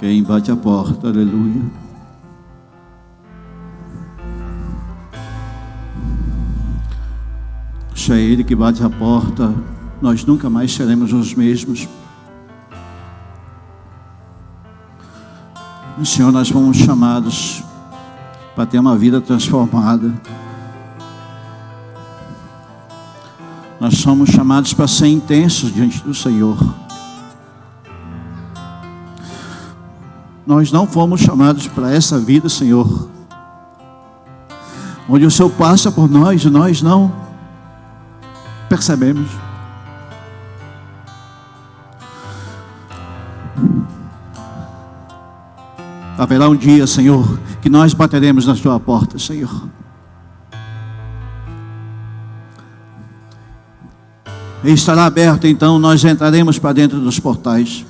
Quem bate a porta, aleluia. Se é Ele que bate a porta, nós nunca mais seremos os mesmos. Senhor, nós fomos chamados para ter uma vida transformada. Nós somos chamados para ser intensos diante do Senhor. Nós não fomos chamados para essa vida, Senhor, onde o Senhor passa por nós e nós não percebemos. Haverá um dia, Senhor, que nós bateremos na tua porta, Senhor. E estará aberto, então nós entraremos para dentro dos portais.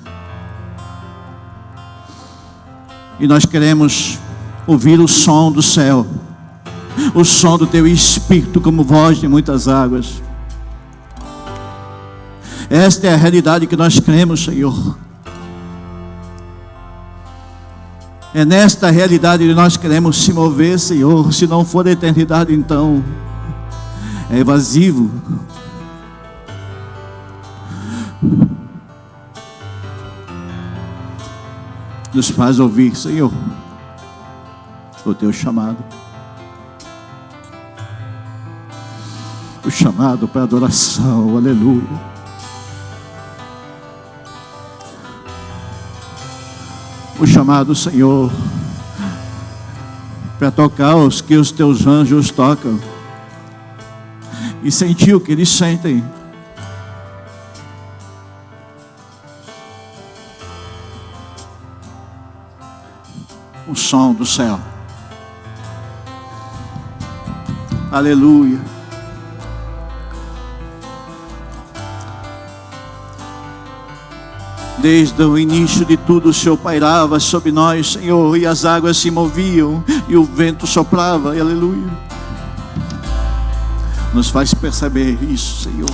E nós queremos ouvir o som do céu, o som do teu Espírito como voz de muitas águas. Esta é a realidade que nós cremos, Senhor. É nesta realidade que nós queremos se mover, Senhor. Se não for a eternidade, então é evasivo. Nos faz ouvir, Senhor, o teu chamado. O chamado para adoração, aleluia. O chamado, Senhor, para tocar os que os teus anjos tocam e sentir o que eles sentem. O som do céu. Aleluia. Desde o início de tudo o Senhor pairava sobre nós, Senhor, e as águas se moviam e o vento soprava, aleluia. Nos faz perceber isso, Senhor.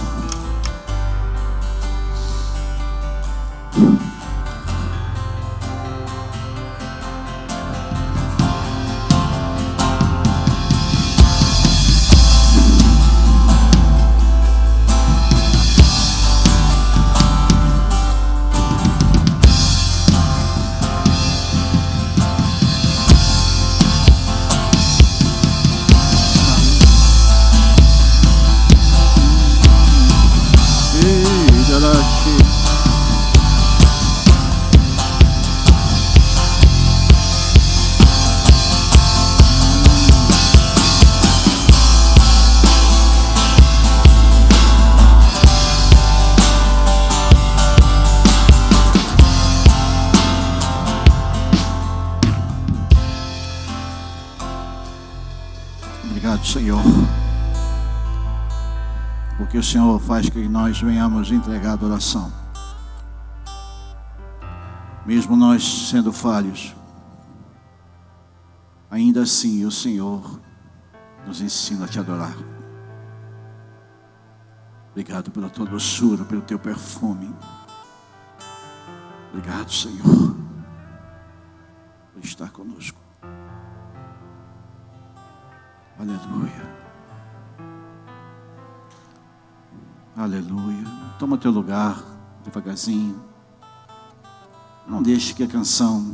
Obrigado, Senhor, porque o Senhor faz que nós venhamos entregar adoração, mesmo nós sendo falhos. Ainda assim o Senhor nos ensina a te adorar. Obrigado pela tua doçura, pelo teu perfume. Obrigado, Senhor, por estar conosco. Aleluia. Aleluia. Toma teu lugar devagarzinho. Não deixe que a canção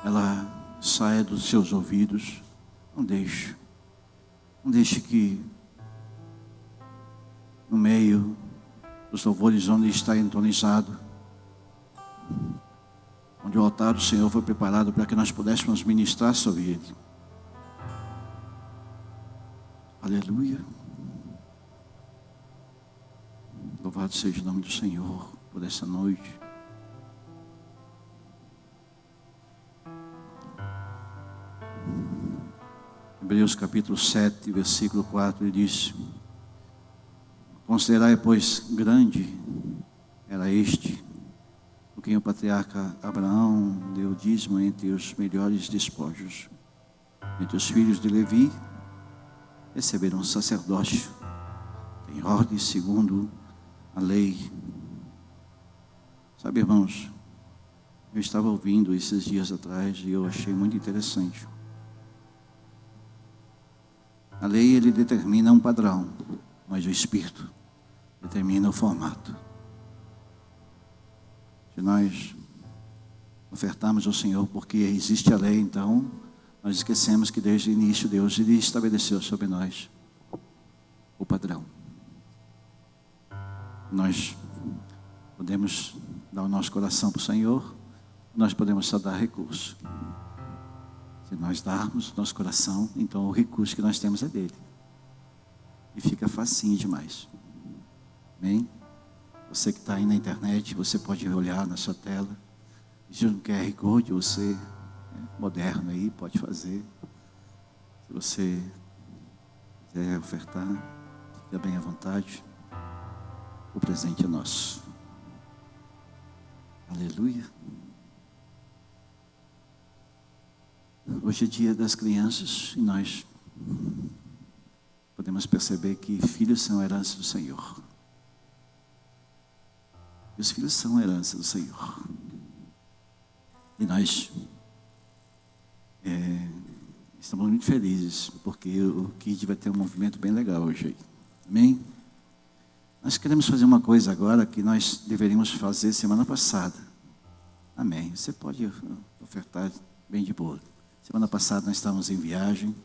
ela saia dos seus ouvidos. Não deixe. Não deixe que no meio dos louvores onde está entonizado, onde o altar do Senhor foi preparado para que nós pudéssemos ministrar sobre ele. Aleluia. Louvado seja o nome do Senhor por essa noite. Hebreus capítulo 7, versículo 4, ele diz: considerai, pois, grande era este, por quem o patriarca Abraão deu dízimo entre os melhores despojos. Entre os filhos de Levi receberam um sacerdócio em ordem segundo a lei. Sabe, irmãos, Eu estava ouvindo esses dias atrás e eu achei muito interessante. A lei, ele determina um padrão, mas o Espírito determina o formato. Se nós ofertarmos ao Senhor porque existe a lei, então nós esquecemos que desde o início Deus ele estabeleceu sobre nós o padrão. Nós podemos dar o nosso coração para o Senhor, nós podemos só dar recurso. Se nós darmos o nosso coração, então o recurso que nós temos é dele. E fica facinho demais. Amém? Você que está aí na internet, você pode olhar na sua tela. Se não quer recorde, você é moderno aí, pode fazer. Se você quiser ofertar, fica bem à vontade. O presente é nosso. Aleluia. Hoje é dia das crianças e nós podemos perceber que filhos são herança do Senhor. E os filhos são herança do Senhor. E nós estamos muito felizes, porque o Kid vai ter um movimento bem legal hoje aí. Amém? Nós queremos fazer uma coisa agora que nós deveríamos fazer semana passada. Amém. Você pode ofertar bem de boa. Semana passada nós estávamos em viagem,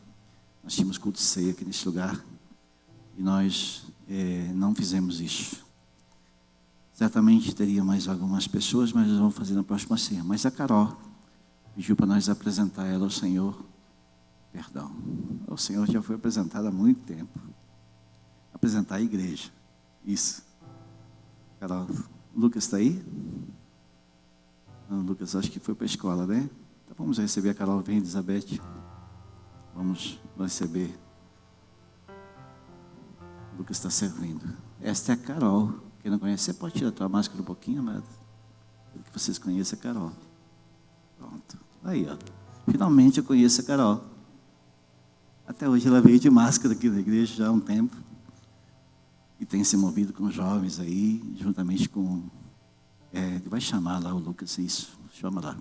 nós tínhamos culto de ceia aqui nesse lugar, e nós não fizemos isso. Certamente teria mais algumas pessoas, mas nós vamos fazer na próxima ceia. Mas a Carol pediu para nós apresentar ela ao Senhor. Perdão, o Senhor já foi apresentado há muito tempo. Apresentar a igreja. Isso. Carol, o Lucas está aí? Não, o Lucas acho que foi para a escola, né? Então vamos receber a Carol. Vem, Elizabeth. Vamos receber. O Lucas está servindo. Esta é a Carol. Quem não conhece, você pode tirar a tua máscara um pouquinho, amado? Pelo que vocês conhecem a Carol. Pronto. Aí, ó. Finalmente eu conheço a Carol. Até hoje ela veio de máscara aqui na igreja já há um tempo. E tem se movido com jovens aí, juntamente com... ele vai chamar lá o Lucas, isso. Chama lá.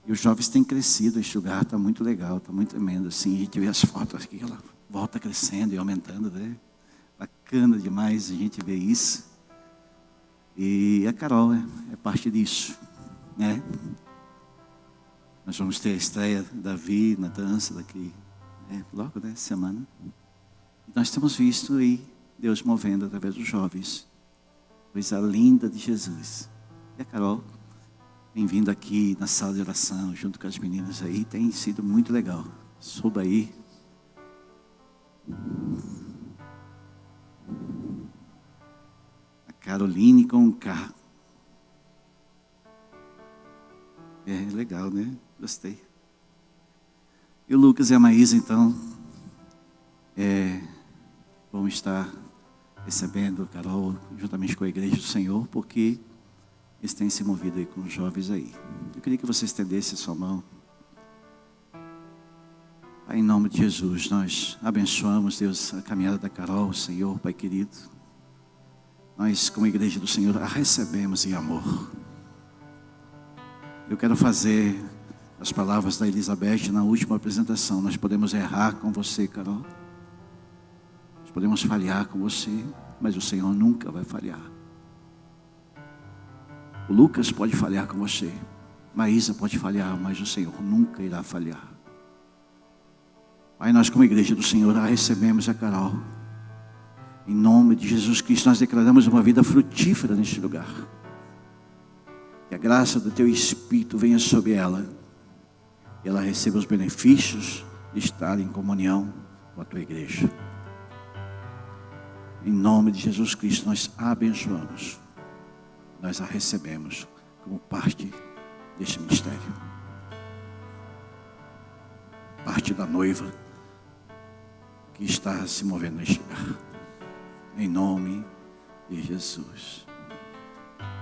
E os jovens têm crescido, este lugar está muito legal, está muito tremendo. Assim, a gente vê as fotos aqui, ela volta crescendo e aumentando, né? Bacana demais a gente ver isso. E a Carol é parte disso, né? Nós vamos ter a estreia da Davi na dança daqui, logo dessa semana. E nós temos visto aí Deus movendo através dos jovens. Coisa linda de Jesus. E a Carol tem vindo aqui na sala de oração, junto com as meninas aí, tem sido muito legal. Suba aí. A Caroline com um K. É legal, né? Gostei. E o Lucas e a Maísa, então, vão estar recebendo a Carol juntamente com a igreja do Senhor, porque eles têm se movido aí com os jovens aí. Eu queria que você estendesse a sua mão. Pai, em nome de Jesus, nós abençoamos, Deus, a caminhada da Carol, Senhor, Pai querido. Nós, como igreja do Senhor, a recebemos em amor. Eu quero fazer as palavras da Elizabeth na última apresentação. Nós podemos errar com você, Carol. Nós podemos falhar com você, mas o Senhor nunca vai falhar. O Lucas pode falhar com você, Maísa pode falhar, mas o Senhor nunca irá falhar. Pai, nós como igreja do Senhor a recebemos a Carol. Em nome de Jesus Cristo, nós declaramos uma vida frutífera neste lugar. Que a graça do Teu Espírito venha sobre ela. E ela receba os benefícios de estar em comunhão com a Tua igreja. Em nome de Jesus Cristo, nós a abençoamos. Nós a recebemos como parte deste ministério. Parte da noiva que está se movendo neste lugar. Em nome de Jesus.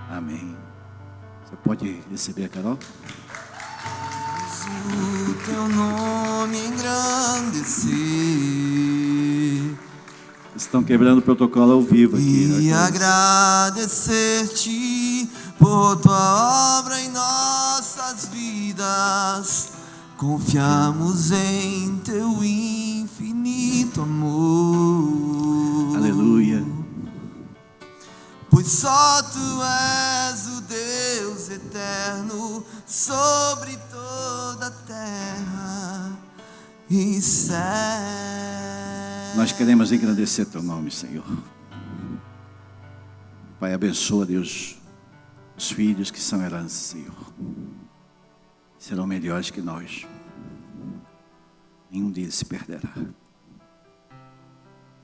Amém. Você pode receber a Carol? O Teu nome engrandecer. Estão quebrando o protocolo ao vivo aqui. E agradecer-te por Tua obra em nós. nossas vidas, confiamos em teu infinito amor. Aleluia. Pois só tu és o Deus eterno sobre toda a terra e céu. Nós queremos engrandecer teu nome, Senhor. Pai, abençoa, Deus, os filhos que são herança, Senhor. Serão melhores que nós. Nenhum deles se perderá.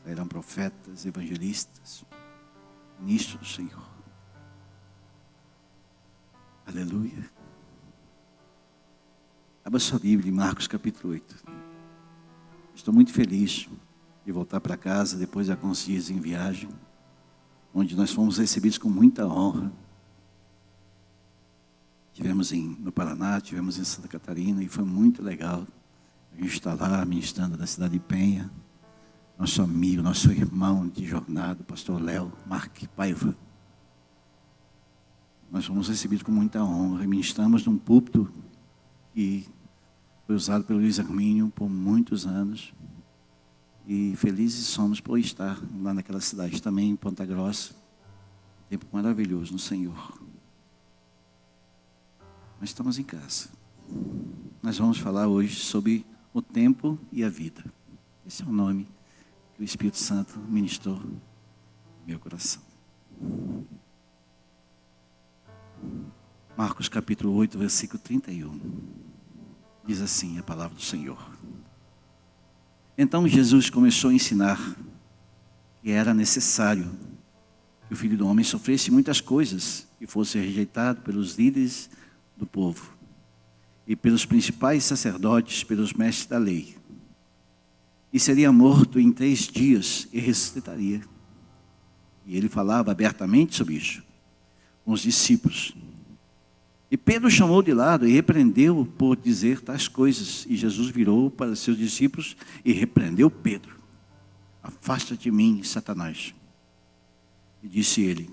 Sairão profetas, evangelistas, ministros do Senhor. Aleluia. Abra sua Bíblia em Marcos capítulo 8. Estou muito feliz de voltar para casa depois de alguns dias em viagem, onde nós fomos recebidos com muita honra. Tivemos no Paraná, tivemos em Santa Catarina e foi muito legal. A gente está lá ministrando na cidade de Penha. Nosso amigo, nosso irmão de jornada, o pastor Léo Marque Paiva. Nós fomos recebidos com muita honra e ministramos num púlpito que foi usado pelo Luiz Armínio por muitos anos. E felizes somos por estar lá naquela cidade também, em Ponta Grossa. Um tempo maravilhoso no Senhor. Nós estamos em casa. Nós vamos falar hoje sobre o tempo e a vida. Esse é o nome que o Espírito Santo ministrou no meu coração. Marcos capítulo 8, versículo 31. Diz assim a palavra do Senhor. Então Jesus começou a ensinar que era necessário que o Filho do Homem sofresse muitas coisas e fosse rejeitado pelos líderes do povo e pelos principais sacerdotes, pelos mestres da lei. E seria morto em 3 dias e ressuscitaria. E ele falava abertamente sobre isso com os discípulos. E Pedro chamou de lado e repreendeu por dizer tais coisas. E Jesus virou para seus discípulos e repreendeu Pedro. Afasta de mim, Satanás. E disse ele: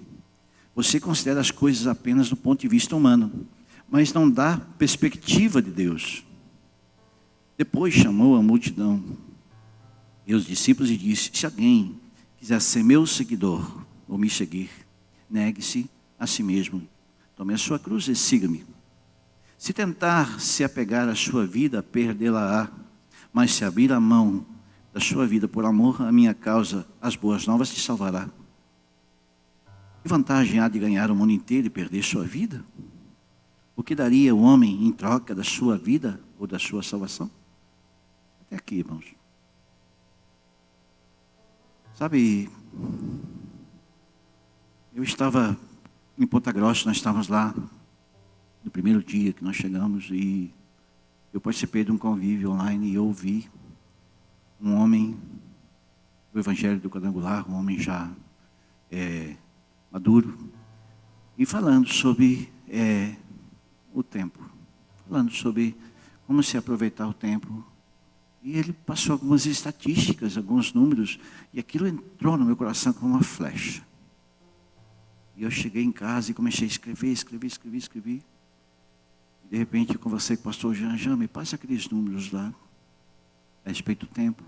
você considera as coisas apenas do ponto de vista humano, mas não dá perspectiva de Deus. Depois chamou a multidão e os discípulos e disse: se alguém quiser ser meu seguidor ou me seguir, negue-se a si mesmo. Tome a sua cruz e siga-me. Se tentar se apegar à sua vida, perdê-la-á. Mas se abrir a mão da sua vida por amor à minha causa, as boas novas te salvará. Que vantagem há de ganhar o mundo inteiro e perder sua vida? O que daria o homem em troca da sua vida ou da sua salvação? Até aqui, irmãos. Sabe, eu estava em Ponta Grossa, nós estávamos lá no primeiro dia que nós chegamos e eu participei de um convívio online e ouvi um homem do Evangelho do Quadrangular, um homem já maduro, e falando sobre o tempo, falando sobre como se aproveitar o tempo. E ele passou algumas estatísticas, alguns números, e aquilo entrou no meu coração como uma flecha. E eu cheguei em casa e comecei a escrever. E de repente eu conversei com o pastor Jean, me passa aqueles números lá, a respeito do tempo.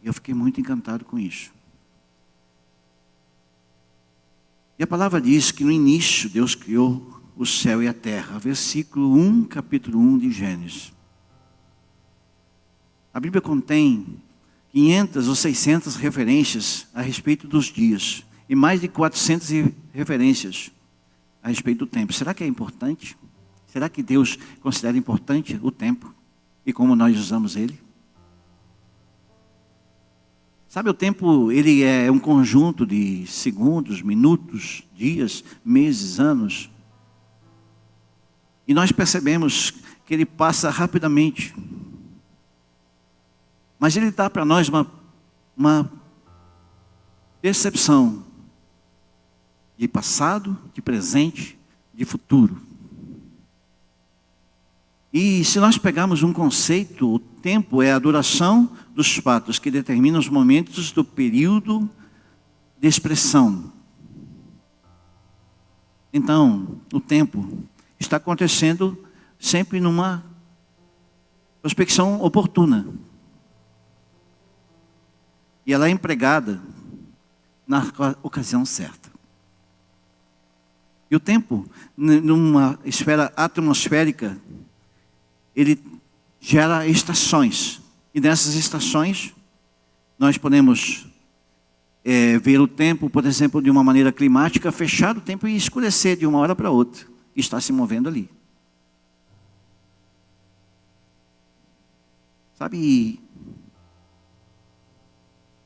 E eu fiquei muito encantado com isso. E a palavra diz que no início Deus criou o céu e a terra. Versículo 1, capítulo 1 de Gênesis. A Bíblia contém 500 ou 600 referências a respeito dos dias. E mais de 400 referências a respeito do tempo. Será que é importante? Será que Deus considera importante o tempo? E como nós usamos ele? Sabe, o tempo, ele é um conjunto de segundos, minutos, dias, meses, anos. E nós percebemos que ele passa rapidamente. Mas ele dá para nós uma percepção de passado, de presente, de futuro. E se nós pegarmos um conceito, o tempo é a duração dos fatos que determinam os momentos do período de expressão. Então, o tempo está acontecendo sempre numa prospecção oportuna. E ela é empregada na ocasião certa. E o tempo, numa esfera atmosférica, ele gera estações. E nessas estações, nós podemos ver o tempo, por exemplo, de uma maneira climática, fechar o tempo e escurecer de uma hora para outra. E está se movendo ali. Sabe,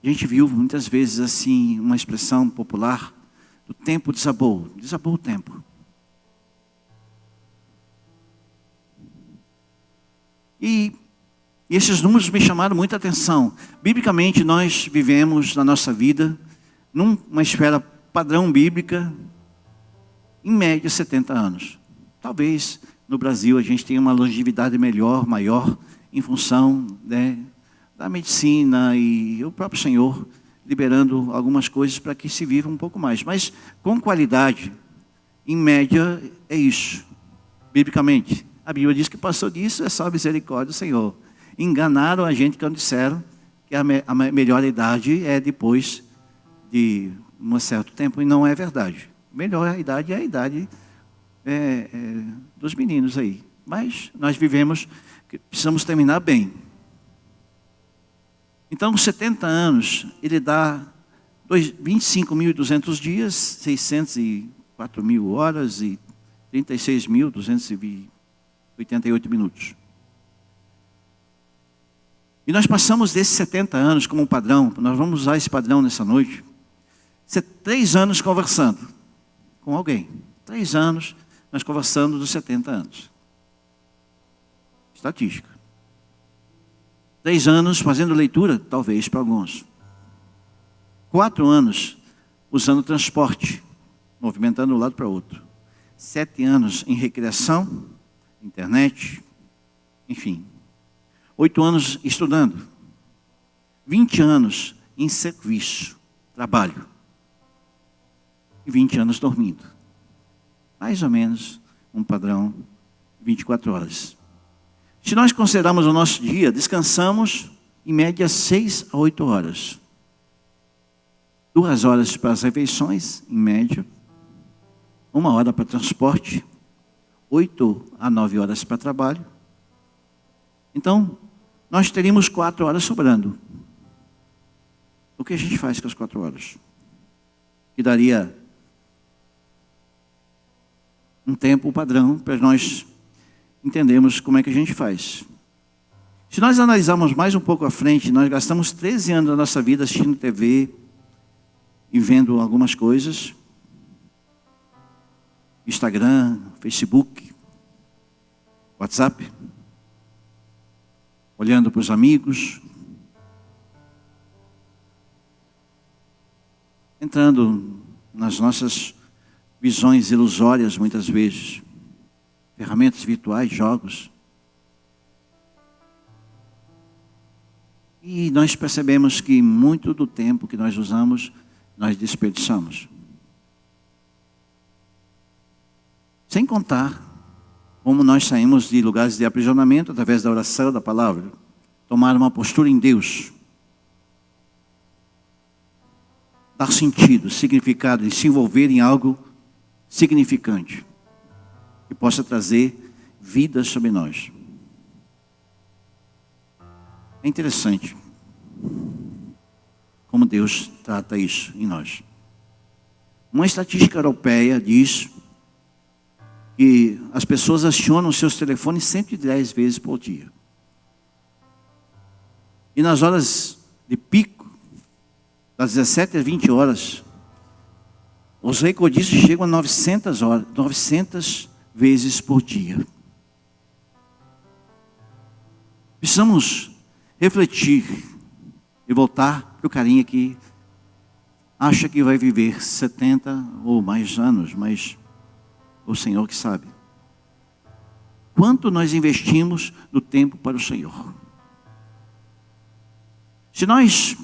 a gente viu muitas vezes assim, uma expressão popular, o tempo desabou o tempo. E esses números me chamaram muita atenção. Biblicamente, nós vivemos na nossa vida, numa esfera padrão bíblica, em média 70 anos. Talvez no Brasil a gente tenha uma longevidade maior, em função, né, da medicina e o próprio Senhor liberando algumas coisas para que se viva um pouco mais. Mas com qualidade, em média, é isso. Biblicamente, a Bíblia diz que passou disso, é só a misericórdia do Senhor. Enganaram a gente quando disseram que a melhor idade é depois de um certo tempo, e não é verdade. Melhor idade é a idade dos meninos aí. Mas nós vivemos, precisamos terminar bem. Então, 70 anos, ele dá 25.200 dias, 604.000 horas e 36.288 minutos. E nós passamos desses 70 anos como um padrão, nós vamos usar esse padrão nessa noite, 3 anos conversando com alguém. 3 anos nós conversando dos 70 anos. Estatística. 3 anos fazendo leitura, talvez para alguns. 4 anos usando transporte, movimentando de um lado para o outro. 7 anos em recreação, internet, enfim. 8 anos estudando. 20 anos em serviço, trabalho. E 20 anos dormindo. Mais ou menos um padrão de 24 horas. Se nós considerarmos o nosso dia, descansamos em média 6 a 8 horas. 2 horas para as refeições, em média. 1 hora para transporte. 8 a 9 horas para trabalho. Então, nós teríamos 4 horas sobrando. O que a gente faz com as 4 horas? Que daria um tempo padrão para nós entendermos como é que a gente faz. Se nós analisarmos mais um pouco à frente, nós gastamos 13 anos da nossa vida assistindo TV e vendo algumas coisas. Instagram, Facebook, WhatsApp. Olhando para os amigos. Entrando nas nossas visões ilusórias muitas vezes. Ferramentas virtuais, jogos. E nós percebemos que muito do tempo que nós usamos, nós desperdiçamos. Sem contar como nós saímos de lugares de aprisionamento através da oração, da palavra. Tomar uma postura em Deus. Dar sentido, significado e se envolver em algo significante. Que possa trazer vida sobre nós. É interessante como Deus trata isso em nós. Uma estatística europeia diz que as pessoas acionam seus telefones 110 vezes por dia. E nas horas de pico, das 17 às 20 horas, os recordistas chegam a 900 vezes por dia. Precisamos refletir e voltar para o carinha que acha que vai viver 70 ou mais anos, mas o Senhor que sabe. Quanto nós investimos do tempo para o Senhor? Se nós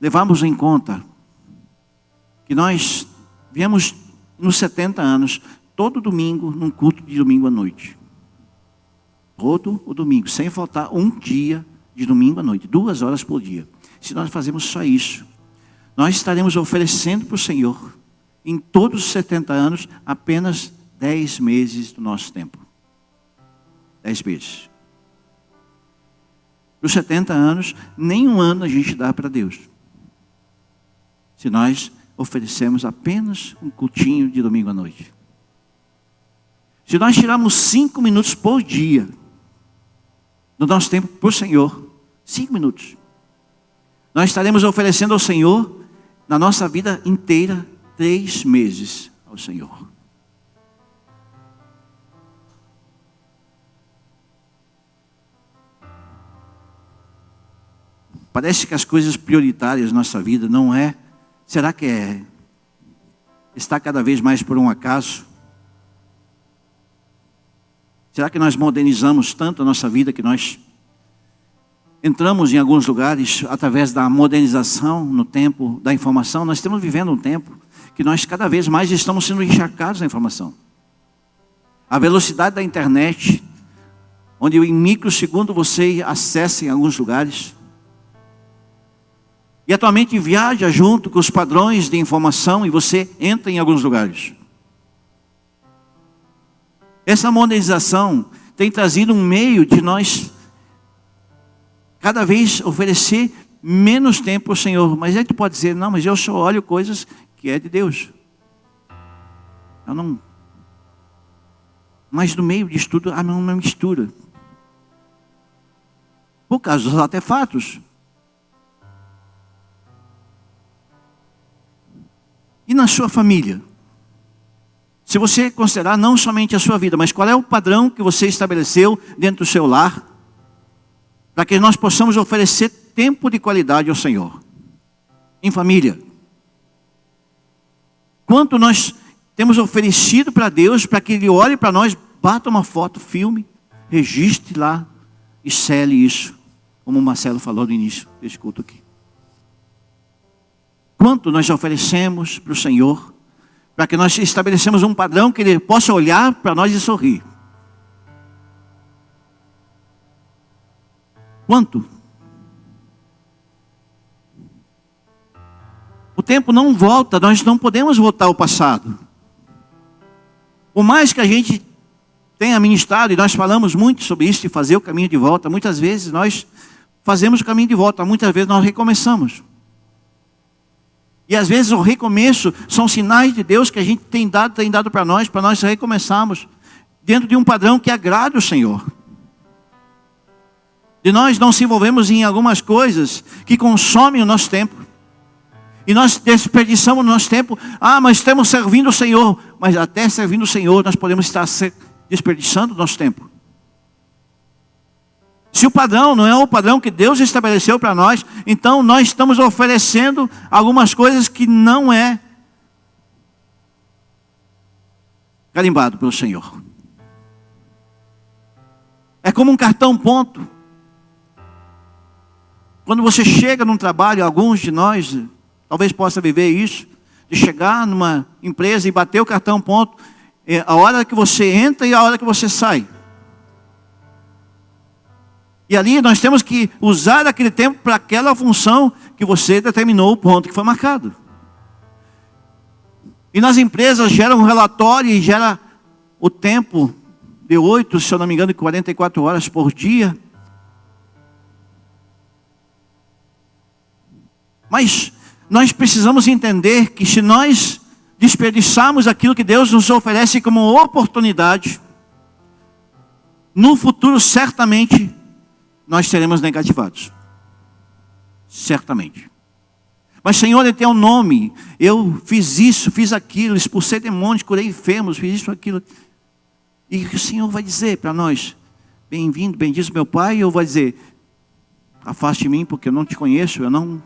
levarmos em conta que nós viemos nos 70 anos, todo domingo, num culto de domingo à noite. Todo o domingo, sem faltar um dia de domingo à noite, 2 horas por dia. Se nós fazemos só isso, nós estaremos oferecendo para o Senhor, em todos os 70 anos, apenas 10 meses do nosso tempo. 10 meses. Para os 70 anos, nem um ano a gente dá para Deus. Se nós oferecemos apenas um cultinho de domingo à noite. Se nós tirarmos 5 minutos por dia do nosso tempo para o Senhor, 5 minutos, nós estaremos oferecendo ao Senhor, na nossa vida inteira, 3 meses ao Senhor. Parece que as coisas prioritárias na nossa vida não é. Será que está cada vez mais por um acaso? Será que nós modernizamos tanto a nossa vida que nós entramos em alguns lugares através da modernização no tempo da informação? Nós estamos vivendo um tempo que nós cada vez mais estamos sendo encharcados na informação. A velocidade da internet, onde em microsegundo você acessa em alguns lugares. E atualmente viaja junto com os padrões de informação e você entra em alguns lugares. Essa modernização tem trazido um meio de nós cada vez oferecer menos tempo ao Senhor. Mas aí tu pode dizer, não, mas eu só olho coisas que é de Deus. Eu não. Mas no meio de estudo, há uma mistura. Por causa dos artefatos. E na sua família? Se você considerar não somente a sua vida, mas qual é o padrão que você estabeleceu dentro do seu lar, para que nós possamos oferecer tempo de qualidade ao Senhor, em família. Quanto nós temos oferecido para Deus, para que Ele olhe para nós, bata uma foto, filme, registre lá e cele isso, como o Marcelo falou no início desse culto aqui. Quanto nós oferecemos para o Senhor, para que nós estabelecemos um padrão que Ele possa olhar para nós e sorrir. Quanto? O tempo não volta, nós não podemos voltar ao passado. Por mais que a gente tenha ministrado, e nós falamos muito sobre isso, de fazer o caminho de volta, muitas vezes nós fazemos o caminho de volta, muitas vezes nós recomeçamos. E às vezes o recomeço são sinais de Deus que a gente tem dado para nós recomeçarmos dentro de um padrão que agrade o Senhor. De nós não se envolvemos em algumas coisas que consomem o nosso tempo. E nós desperdiçamos o nosso tempo. Mas estamos servindo o Senhor. Mas até servindo o Senhor nós podemos estar desperdiçando o nosso tempo. Se o padrão não é o padrão que Deus estabeleceu para nós, então nós estamos oferecendo algumas coisas que não é carimbado pelo Senhor. É como um cartão ponto. Quando você chega num trabalho, alguns de nós talvez possa viver isso, de chegar numa empresa e bater o cartão ponto, a hora que você entra e a hora que você sai. E ali nós temos que usar aquele tempo para aquela função que você determinou o ponto que foi marcado. E nas empresas gera um relatório e gera o tempo de 8, se eu não me engano, de 44 horas por dia. Mas nós precisamos entender que se nós desperdiçarmos aquilo que Deus nos oferece como oportunidade, no futuro certamente nós seremos negativados. Certamente. Mas Senhor, Ele tem um nome. Eu fiz isso, fiz aquilo, expulsei demônios, curei enfermos, fiz isso, aquilo. E o Senhor vai dizer para nós, bem-vindo, bendiz meu Pai. E eu vou dizer, afaste de mim porque eu não te conheço, eu não...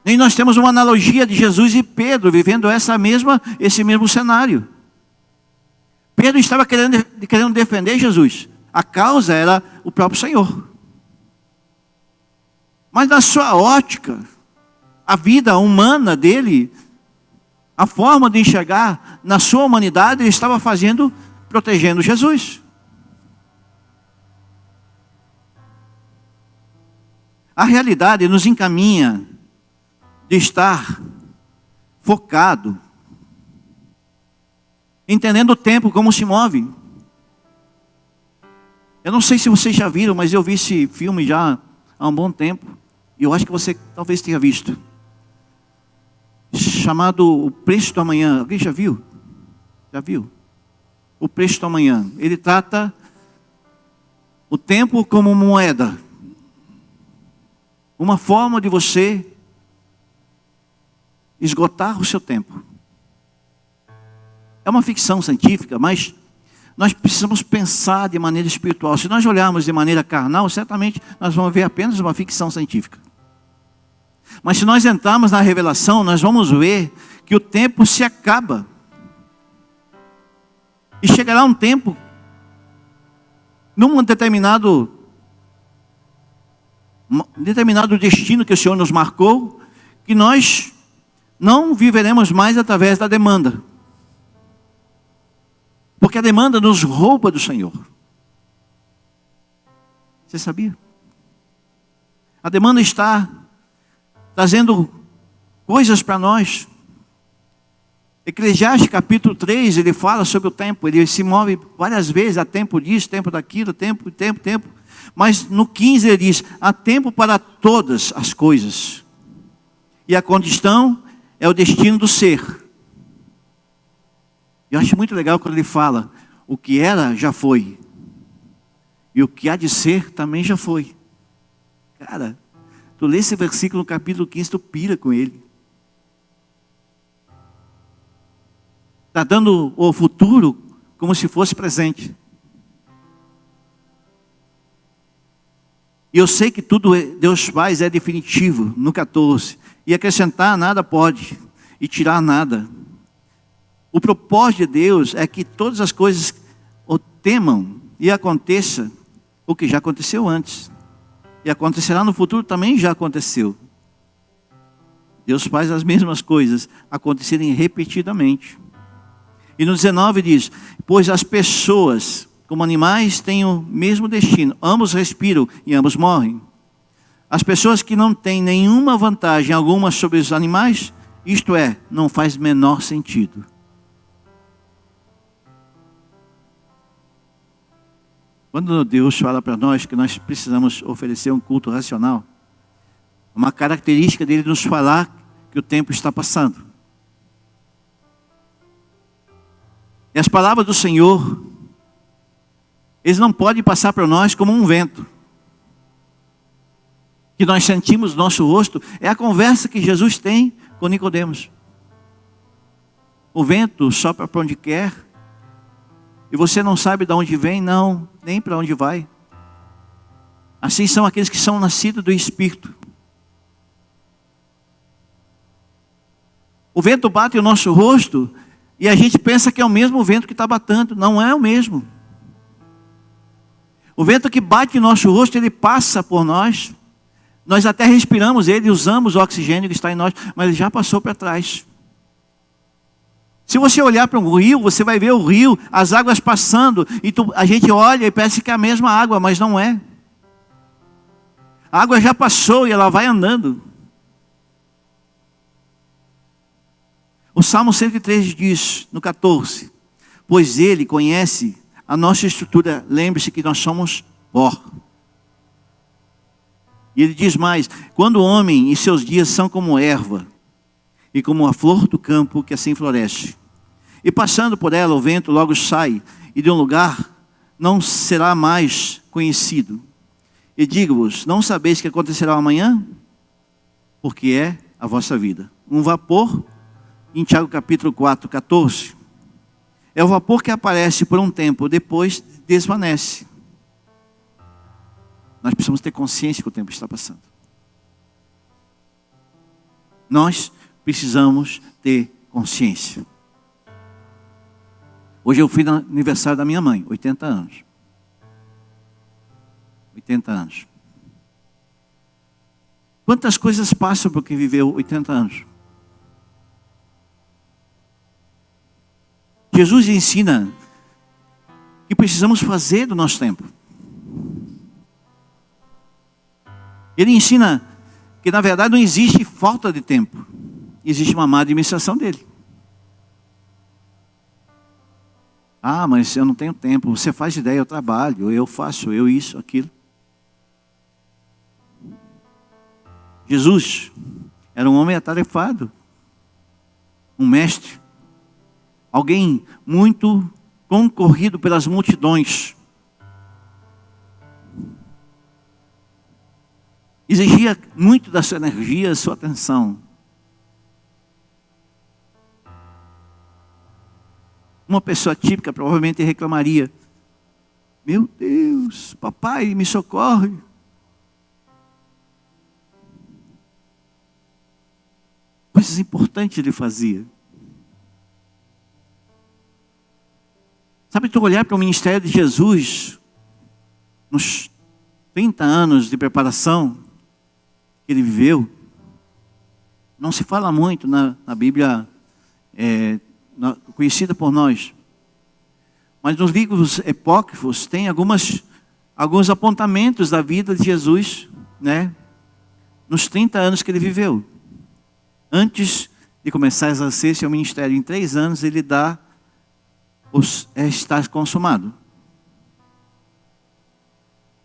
E nós temos uma analogia de Jesus e Pedro, vivendo esse mesmo cenário. Pedro estava querendo defender Jesus. A causa era o próprio Senhor. Mas na sua ótica, a vida humana dele, A forma de enxergar na sua humanidade, ele estava protegendo Jesus. A realidade nos encaminha de estar focado, entendendo o tempo, como se move. Eu não sei se vocês já viram, mas eu vi esse filme já há um bom tempo. E eu acho que você talvez tenha visto. Chamado O Preço do Amanhã. Alguém já viu? Já viu? O Preço do Amanhã. Ele trata o tempo como moeda. Uma forma de você esgotar o seu tempo. É uma ficção científica, mas nós precisamos pensar de maneira espiritual. Se nós olharmos de maneira carnal, certamente nós vamos ver apenas uma ficção científica. Mas se nós entrarmos na revelação, nós vamos ver que o tempo se acaba. E chegará um tempo, num determinado destino que o Senhor nos marcou, que nós não viveremos mais através da demanda. Porque a demanda nos rouba do Senhor. Você sabia? A demanda está trazendo coisas para nós. Eclesiastes capítulo 3, ele fala sobre o tempo. Ele se move várias vezes. Há tempo disso, tempo daquilo, tempo. Mas no 15 ele diz: há tempo para todas as coisas. E a condição é o destino do ser. Eu acho muito legal quando ele fala: o que era, já foi. E o que há de ser, também já foi. Cara, tu lê esse versículo no capítulo 15, tu pira com ele. Está dando o futuro como se fosse presente. E eu sei que tudo Deus faz é definitivo, no 14. E acrescentar nada pode, e tirar nada. O propósito de Deus é que todas as coisas o temam e aconteça o que já aconteceu antes. E acontecerá no futuro, também já aconteceu. Deus faz as mesmas coisas acontecerem repetidamente. E no 19 diz: pois as pessoas, como animais, têm o mesmo destino. Ambos respiram e ambos morrem. As pessoas que não têm nenhuma vantagem alguma sobre os animais, isto é, não faz menor sentido. Quando Deus fala para nós que nós precisamos oferecer um culto racional, uma característica dele nos falar que o tempo está passando. E as palavras do Senhor, eles não podem passar para nós como um vento. Que nós sentimos no nosso rosto, é a conversa que Jesus tem com Nicodemos. O vento sopra para onde quer, e você não sabe de onde vem, não, nem para onde vai. Assim são aqueles que são nascidos do Espírito. O vento bate no nosso rosto e a gente pensa que é o mesmo vento que está batendo. Não é o mesmo. O vento que bate no nosso rosto, ele passa por nós. Nós até respiramos ele, usamos o oxigênio que está em nós, mas ele já passou para trás. Se você olhar para um rio, você vai ver o rio, as águas passando, e a gente olha e parece que é a mesma água, mas não é. A água já passou e ela vai andando. O Salmo 103 diz, no 14: pois ele conhece a nossa estrutura. Lembre-se que nós somos pó. E ele diz mais: quando o homem e seus dias são como erva, e como a flor do campo que assim floresce, e passando por ela o vento logo sai, e de um lugar não será mais conhecido. E digo-vos: não sabeis o que acontecerá amanhã? Porque é a vossa vida. Um vapor, em Tiago capítulo 4, 14, é o vapor que aparece por um tempo, depois desvanece. Nós precisamos ter consciência que o tempo está passando. Nós precisamos ter consciência. Hoje eu fui no aniversário da minha mãe, 80 anos. 80 anos. Quantas coisas passam por quem viveu 80 anos? Jesus ensina que precisamos fazer do nosso tempo. Ele ensina que na verdade não existe falta de tempo, existe uma má administração dele. Ah, mas eu não tenho tempo. Você faz ideia, eu trabalho, eu faço, eu isso, aquilo. Jesus era um homem atarefado, um mestre, alguém muito concorrido pelas multidões. Exigia muito da sua energia, da sua atenção. Uma pessoa típica provavelmente reclamaria: meu Deus, papai, me socorre. Coisas importantes ele fazia. Sabe, tu olhar para o ministério de Jesus, nos 30 anos de preparação que ele viveu, não se fala muito na Bíblia conhecida por nós, mas nos livros apócrifos tem alguns apontamentos da vida de Jesus, né? Nos 30 anos que ele viveu. Antes de começar a exercer seu ministério, em 3 anos ele dá está consumado.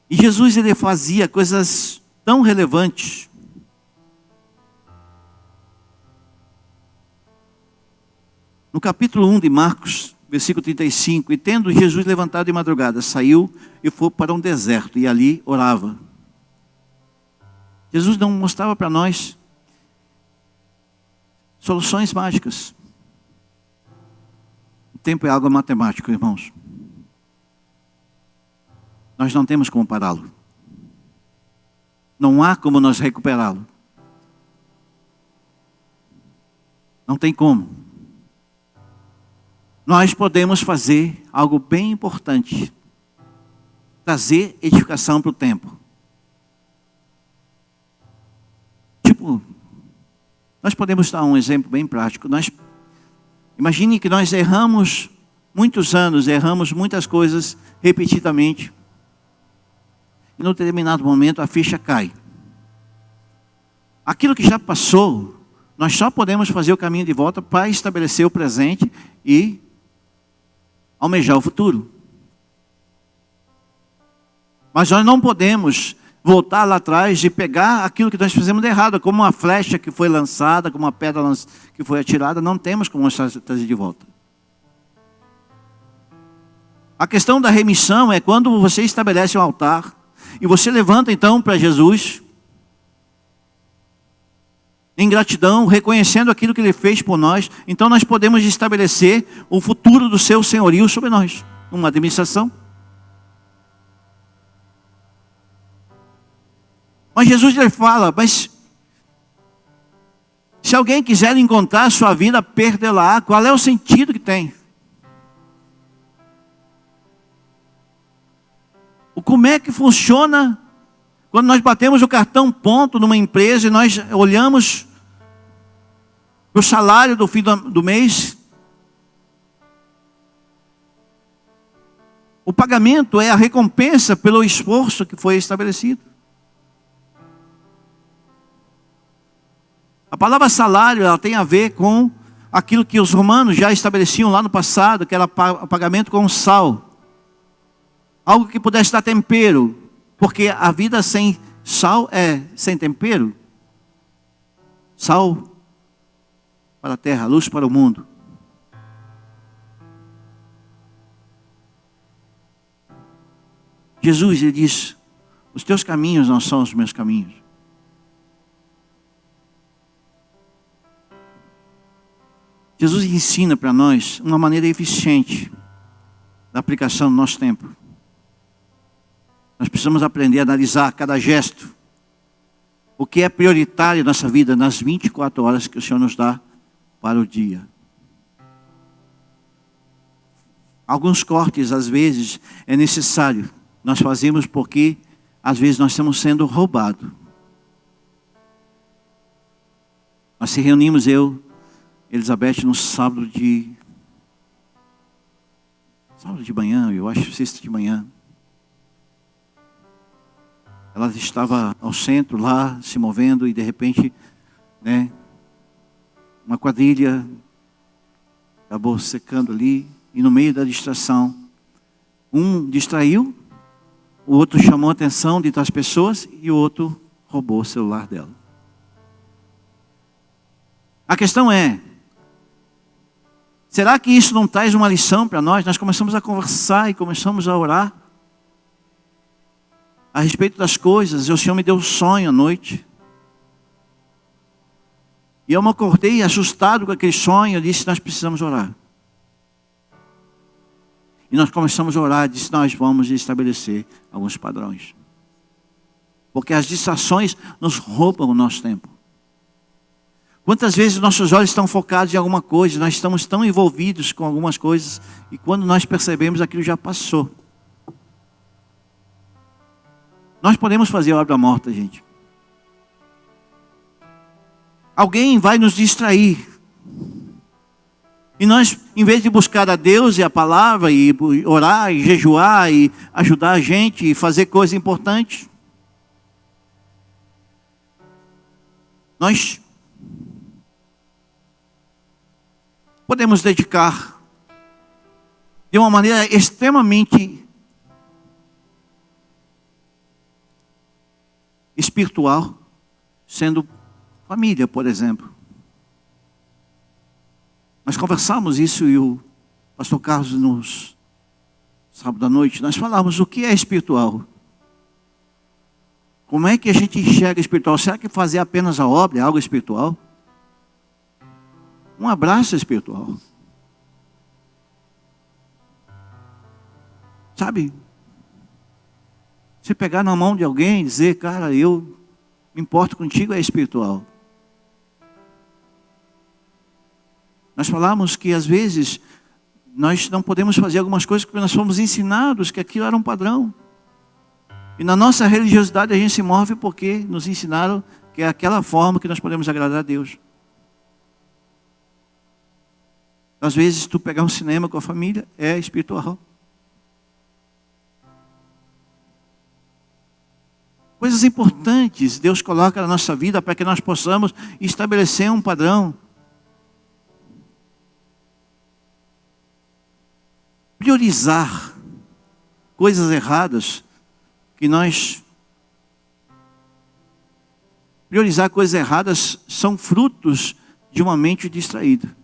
E Jesus, ele fazia coisas tão relevantes. No capítulo 1 de Marcos, versículo 35, e tendo Jesus levantado de madrugada, saiu e foi para um deserto, e ali orava. Jesus não mostrava para nós soluções mágicas. O tempo é algo matemático, irmãos. Nós não temos como pará-lo. Não há como nós recuperá-lo. Não tem como. Nós podemos fazer algo bem importante. Trazer edificação para o tempo. Tipo, nós podemos dar um exemplo bem prático. Imagine que nós erramos muitos anos, erramos muitas coisas repetidamente. E num determinado momento a ficha cai. Aquilo que já passou, nós só podemos fazer o caminho de volta para estabelecer o presente e almejar o futuro. Mas nós não podemos voltar lá atrás e pegar aquilo que nós fizemos de errado, como uma flecha que foi lançada, como uma pedra que foi atirada, não temos como trazer de volta. A questão da remissão é quando você estabelece um altar e você levanta então para Jesus em gratidão, reconhecendo aquilo que Ele fez por nós, então nós podemos estabelecer o futuro do seu senhorio sobre nós, uma administração. Mas Jesus ele fala, mas se alguém quiser encontrar a sua vida, perdê-la. Qual é o sentido que tem? Como é que funciona quando nós batemos o cartão ponto numa empresa e nós olhamos para o salário do fim do mês? O pagamento é a recompensa pelo esforço que foi estabelecido. A palavra salário, ela tem a ver com aquilo que os romanos já estabeleciam lá no passado, que era o pagamento com sal. Algo que pudesse dar tempero, porque a vida sem sal é sem tempero. Sal para a terra, luz para o mundo. Jesus, ele diz, os teus caminhos não são os meus caminhos. Jesus ensina para nós uma maneira eficiente da aplicação do nosso tempo. Nós precisamos aprender a analisar cada gesto. O que é prioritário na nossa vida nas 24 horas que o Senhor nos dá para o dia. Alguns cortes, às vezes, é necessário. Nós fazemos porque, às vezes, nós estamos sendo roubados. Nós se reunimos, Elizabeth, no sábado de sábado de manhã, eu acho, sexta de manhã. Ela estava ao centro lá, se movendo, e de repente, né, uma quadrilha acabou secando ali, e no meio da distração, um distraiu, o outro chamou a atenção de outras pessoas, e o outro roubou o celular dela. A questão é, será que isso não traz uma lição para nós? Nós começamos a conversar e começamos a orar a respeito das coisas. E o Senhor me deu um sonho à noite. E eu me acordei assustado com aquele sonho. Eu disse, nós precisamos orar. E nós começamos a orar. Disse, nós vamos estabelecer alguns padrões. Porque as distrações nos roubam o nosso tempo. Quantas vezes nossos olhos estão focados em alguma coisa, nós estamos tão envolvidos com algumas coisas, e quando nós percebemos, aquilo já passou. Nós podemos fazer a obra morta, gente. Alguém vai nos distrair. E nós, em vez de buscar a Deus e a palavra, e orar, e jejuar, e ajudar a gente, e fazer coisas importantes, nós podemos dedicar de uma maneira extremamente espiritual, sendo família, por exemplo. Nós conversamos isso e o pastor Carlos nos sábado à noite, nós falamos o que é espiritual. Como é que a gente enxerga espiritual? Será que fazer apenas a obra é algo espiritual? Um abraço espiritual. Sabe? Você pegar na mão de alguém e dizer, cara, eu me importo contigo, é espiritual. Nós falamos que às vezes nós não podemos fazer algumas coisas porque nós fomos ensinados que aquilo era um padrão. E na nossa religiosidade a gente se move porque nos ensinaram que é aquela forma que nós podemos agradar a Deus. Às vezes tu pegar um cinema com a família é espiritual. Coisas importantes Deus coloca na nossa vida para que nós possamos estabelecer um padrão. Priorizar coisas erradas que nós... Priorizar coisas erradas são frutos de uma mente distraída.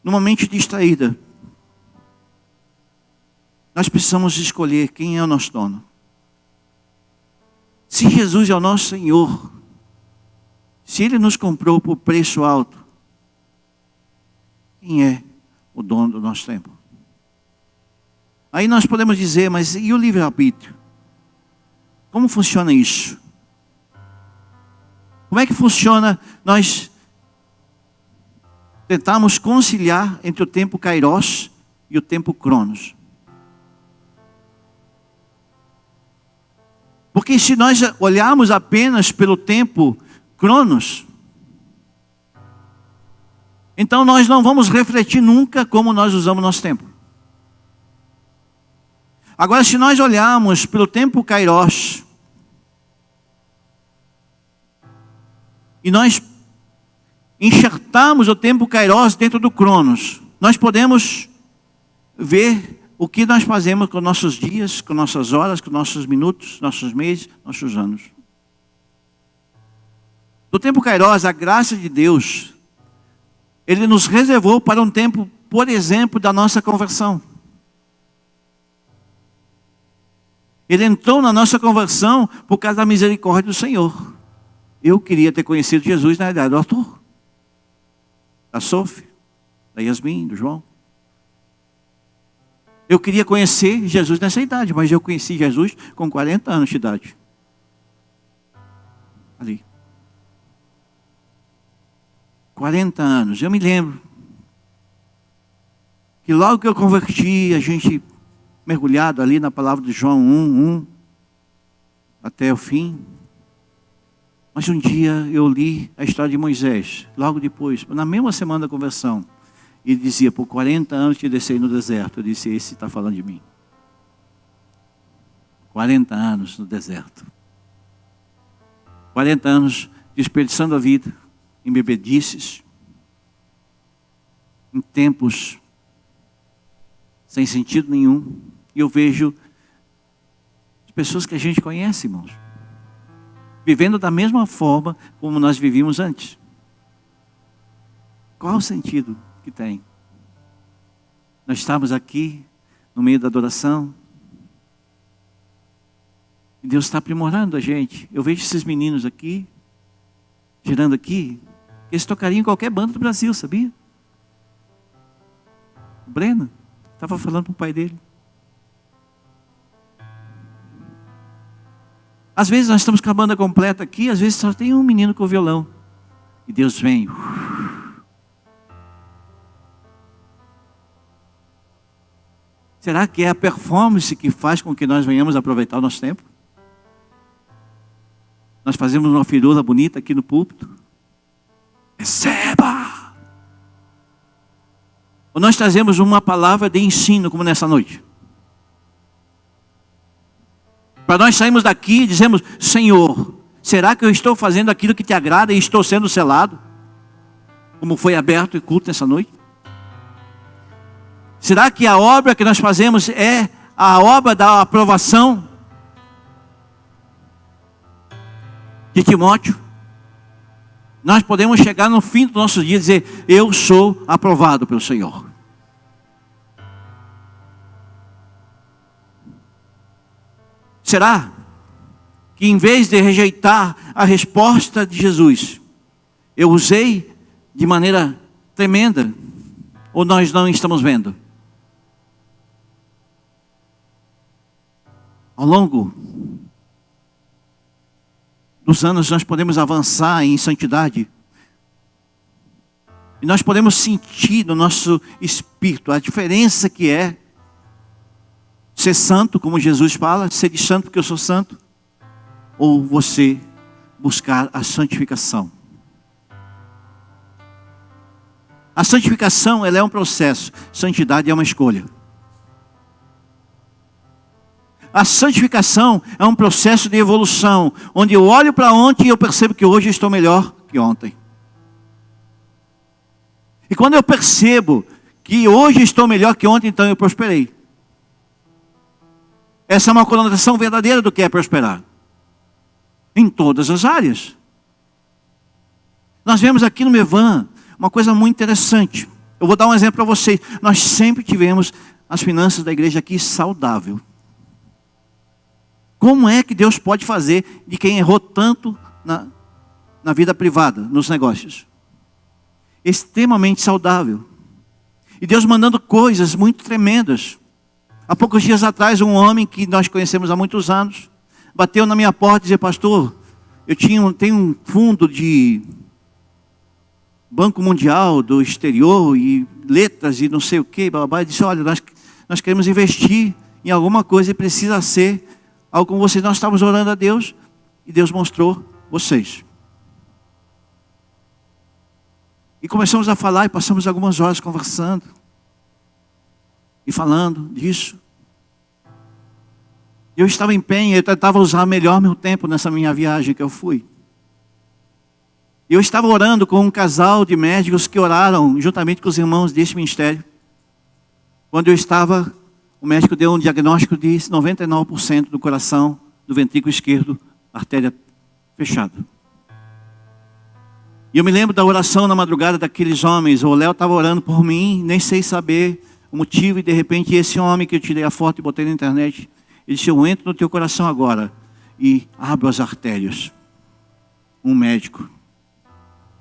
Numa mente distraída, nós precisamos escolher quem é o nosso dono. Se Jesus é o nosso Senhor, se Ele nos comprou por preço alto, quem é o dono do nosso tempo? Aí nós podemos dizer, mas e o livre-arbítrio? Como funciona isso? Como é que funciona nós tentarmos conciliar entre o tempo Kairos e o tempo Cronos? Porque se nós olharmos apenas pelo tempo Cronos, então nós não vamos refletir nunca como nós usamos nosso tempo. Agora, se nós olharmos pelo tempo Kairos, e nós enxertarmos o tempo Kairos dentro do Cronos, nós podemos ver o que nós fazemos com nossos dias, com nossas horas, com nossos minutos, nossos meses, nossos anos. No tempo Kairos, a graça de Deus, Ele nos reservou para um tempo, por exemplo, da nossa conversão. Ele entrou na nossa conversão por causa da misericórdia do Senhor. Eu queria ter conhecido Jesus na idade do Arthur, da Sophie, da Yasmin, do João. Eu queria conhecer Jesus nessa idade, mas eu conheci Jesus com 40 anos de idade. Ali. 40 anos. Eu me lembro que logo que eu converti, a gente mergulhado ali na palavra de João 1:1 até o fim. Mas um dia eu li a história de Moisés, logo depois, na mesma semana da conversão. Ele dizia, por 40 anos que desci no deserto. Eu disse, esse está falando de mim. 40 anos no deserto. 40 anos desperdiçando a vida em bebedices, em tempos sem sentido nenhum. E eu vejo as pessoas que a gente conhece, irmãos, vivendo da mesma forma como nós vivíamos antes. Qual o sentido que tem? Nós estamos aqui no meio da adoração e Deus está aprimorando a gente. Eu vejo esses meninos aqui, girando aqui, eles tocariam em qualquer banda do Brasil, sabia? O Breno estava falando para o pai dele. Às vezes nós estamos com a banda completa aqui, às vezes só tem um menino com o violão. E Deus vem. Será que é a performance que faz com que nós venhamos aproveitar o nosso tempo? Nós fazemos uma firula bonita aqui no púlpito. Receba! Ou nós trazemos uma palavra de ensino, como nessa noite. Para nós sairmos daqui e dizemos, Senhor, será que eu estou fazendo aquilo que te agrada e estou sendo selado? Como foi aberto e culto nessa noite? Será que a obra que nós fazemos é a obra da aprovação de Timóteo? Nós podemos chegar no fim do nosso dia e dizer, eu sou aprovado pelo Senhor. Será que em vez de rejeitar a resposta de Jesus, eu usei de maneira tremenda? Ou nós não estamos vendo? Ao longo dos anos nós podemos avançar em santidade. E nós podemos sentir no nosso espírito a diferença que é ser santo, como Jesus fala, ser de santo porque eu sou santo, ou você buscar a santificação. A santificação, ela é um processo, santidade é uma escolha. A santificação é um processo de evolução, onde eu olho para ontem e eu percebo que hoje eu estou melhor que ontem. E quando eu percebo que hoje estou melhor que ontem, então eu prosperei. Essa é uma conotação verdadeira do que é prosperar. Em todas as áreas. Nós vemos aqui no Mevan uma coisa muito interessante. Eu vou dar um exemplo para vocês. Nós sempre tivemos as finanças da igreja aqui saudável. Como é que Deus pode fazer de quem errou tanto na vida privada, nos negócios? Extremamente saudável. E Deus mandando coisas muito tremendas. Há poucos dias atrás, um homem que nós conhecemos há muitos anos, bateu na minha porta e disse, pastor, tenho um fundo de Banco Mundial do exterior e letras e não sei o que, babá. Ele disse, olha, nós queremos investir em alguma coisa e precisa ser algo como vocês. Nós estávamos orando a Deus e Deus mostrou vocês. E começamos a falar e passamos algumas horas conversando e falando disso. Eu estava em empenho, eu tentava usar melhor meu tempo nessa minha viagem que eu fui. Eu estava orando com um casal de médicos que oraram juntamente com os irmãos deste ministério. Quando eu estava, o médico deu um diagnóstico de 99% do coração, do ventrículo esquerdo, artéria fechada. E eu me lembro da oração na madrugada daqueles homens. O Léo estava orando por mim, nem sei saber o motivo. E de repente esse homem que eu tirei a foto e botei na internet, ele disse, eu entro no teu coração agora e abro as artérias. Um médico,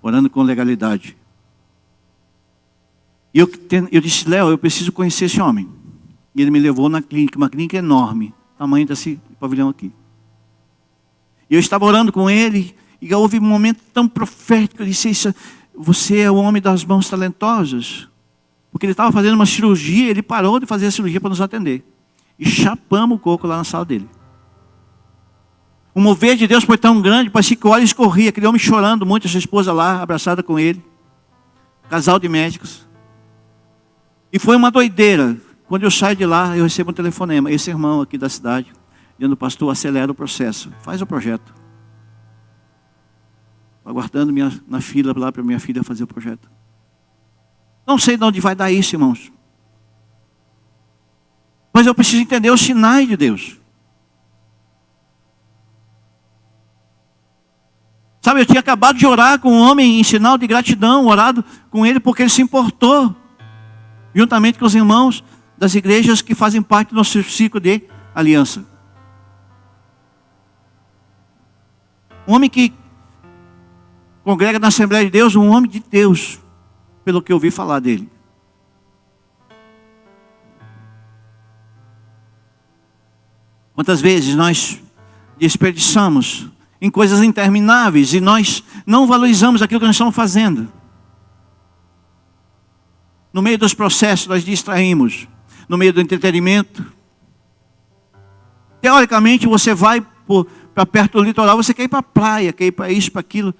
orando com legalidade. E eu disse, Léo, eu preciso conhecer esse homem. E ele me levou na clínica, uma clínica enorme, tamanho desse pavilhão aqui. E eu estava orando com ele, e houve um momento tão profético, eu disse, você é o homem das mãos talentosas. Porque ele estava fazendo uma cirurgia, ele parou de fazer a cirurgia para nos atender. E chapamos o coco lá na sala dele. O mover de Deus foi tão grande, parecia que o óleo escorria, aquele homem chorando muito, sua esposa lá, abraçada com ele. Casal de médicos. E foi uma doideira. Quando eu saio de lá, eu recebo um telefonema. Esse irmão aqui da cidade, dizendo: pastor, acelera o processo. Faz o projeto. Aguardando na fila lá para minha filha fazer o projeto. Não sei de onde vai dar isso, irmãos. Mas eu preciso entender os sinais de Deus. Sabe, eu tinha acabado de orar com um homem em sinal de gratidão, orado com ele porque ele se importou, juntamente com os irmãos das igrejas que fazem parte do nosso ciclo de aliança. Um homem que congrega na Assembleia de Deus, um homem de Deus, pelo que eu ouvi falar dele. Quantas vezes nós desperdiçamos em coisas intermináveis e nós não valorizamos aquilo que nós estamos fazendo. No meio dos processos nós distraímos, no meio do entretenimento. Teoricamente você vai para perto do litoral, você quer ir para a praia, quer ir para isso, para aquilo.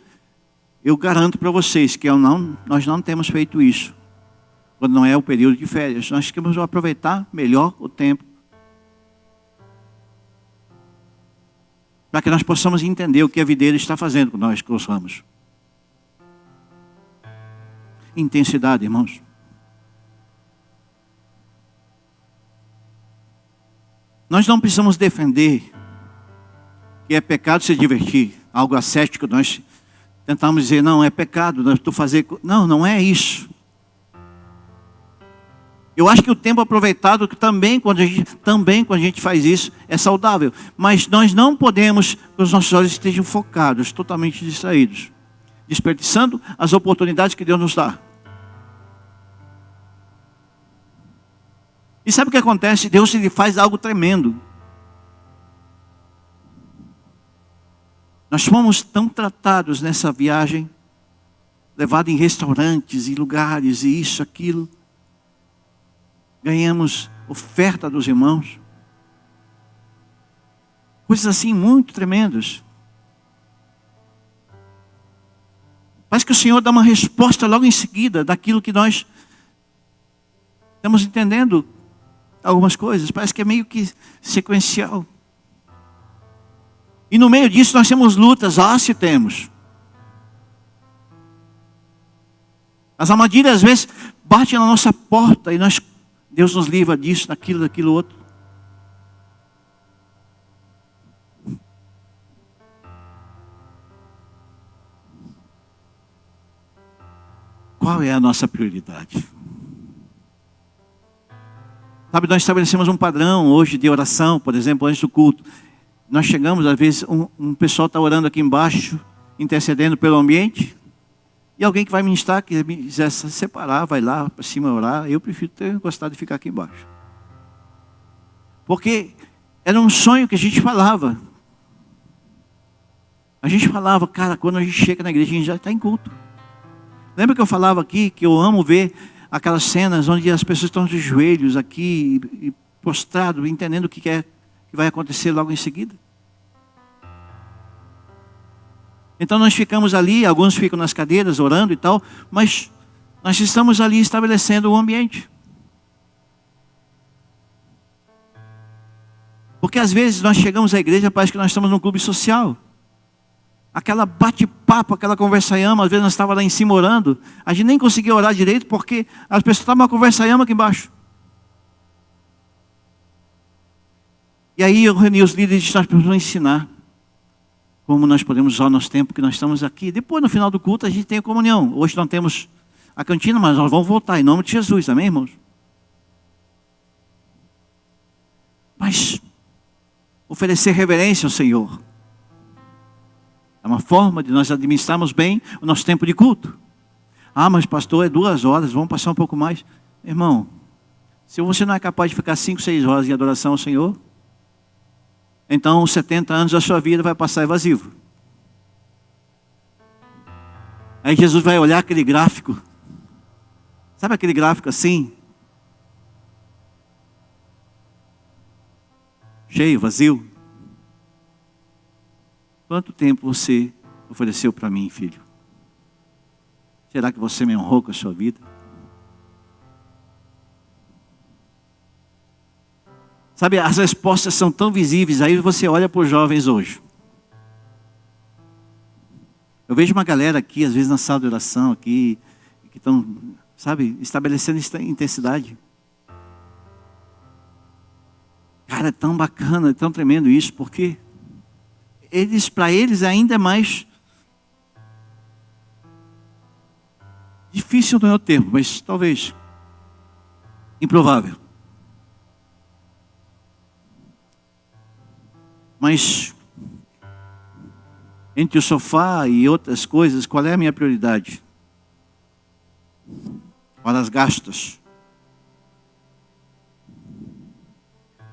Eu garanto para vocês que nós não temos feito isso. Quando não é o período de férias, nós queremos aproveitar melhor o tempo. Para que nós possamos entender o que a videira está fazendo com nós que os ramos. Intensidade, irmãos. Nós não precisamos defender que é pecado se divertir. Algo ascético, nós tentamos dizer, não, é pecado, não, não é isso. Eu acho que o tempo aproveitado também quando a gente faz isso é saudável. Mas nós não podemos que os nossos olhos estejam focados, totalmente distraídos, desperdiçando as oportunidades que Deus nos dá. E sabe o que acontece? Deus ele faz algo tremendo. Nós fomos tão tratados nessa viagem, levados em restaurantes e lugares e isso, aquilo. Ganhamos oferta dos irmãos. Coisas assim muito tremendas. Parece que o Senhor dá uma resposta logo em seguida daquilo que nós estamos entendendo algumas coisas. Parece que é meio que sequencial. E no meio disso nós temos lutas, se temos. As armadilhas às vezes batem na nossa porta e Deus nos livra disso, daquilo outro. Qual é a nossa prioridade? Sabe, nós estabelecemos um padrão hoje de oração, por exemplo, antes do culto. Nós chegamos, às vezes, um pessoal está orando aqui embaixo, intercedendo pelo ambiente. E alguém que vai ministrar, que quiser se separar, vai lá para cima orar. Eu prefiro ter gostado de ficar aqui embaixo. Porque era um sonho que a gente falava. A gente falava, cara, quando a gente chega na igreja, a gente já está em culto. Lembra que eu falava aqui que eu amo ver aquelas cenas onde as pessoas estão de joelhos aqui, e prostrados, entendendo o que vai acontecer logo em seguida? Então nós ficamos ali, alguns ficam nas cadeiras orando e tal, mas nós estamos ali estabelecendo o ambiente. Porque às vezes nós chegamos à igreja, parece que nós estamos num clube social. Aquela bate-papo, aquela conversa-ama, às vezes nós estávamos lá em cima orando, a gente nem conseguia orar direito porque as pessoas estavam uma conversa-ama aqui embaixo. E aí eu reuni os líderes e disse, nós precisamos ensinar como nós podemos usar o nosso tempo que nós estamos aqui. Depois, no final do culto, a gente tem a comunhão. Hoje não temos a cantina, mas nós vamos voltar em nome de Jesus, amém, irmãos? Mas oferecer reverência ao Senhor é uma forma de nós administrarmos bem o nosso tempo de culto. Mas pastor, é 2 horas, vamos passar um pouco mais. Irmão, se você não é capaz de ficar 5, 6 horas em adoração ao Senhor, então os 70 anos da sua vida vai passar evasivo. Aí Jesus vai olhar aquele gráfico. Sabe aquele gráfico assim? Cheio, vazio. quanto tempo você ofereceu para mim, filho? Será que você me honrou com a sua vida? Sabe, as respostas são tão visíveis. Aí você olha para os jovens hoje. Eu vejo uma galera aqui, às vezes na sala de oração aqui, que estão, sabe, estabelecendo intensidade. Cara, é tão bacana, é tão tremendo isso, porque para eles ainda é mais difícil, não é o termo, mas talvez improvável. Mas entre o sofá e outras coisas, qual é a minha prioridade? Horas gastas.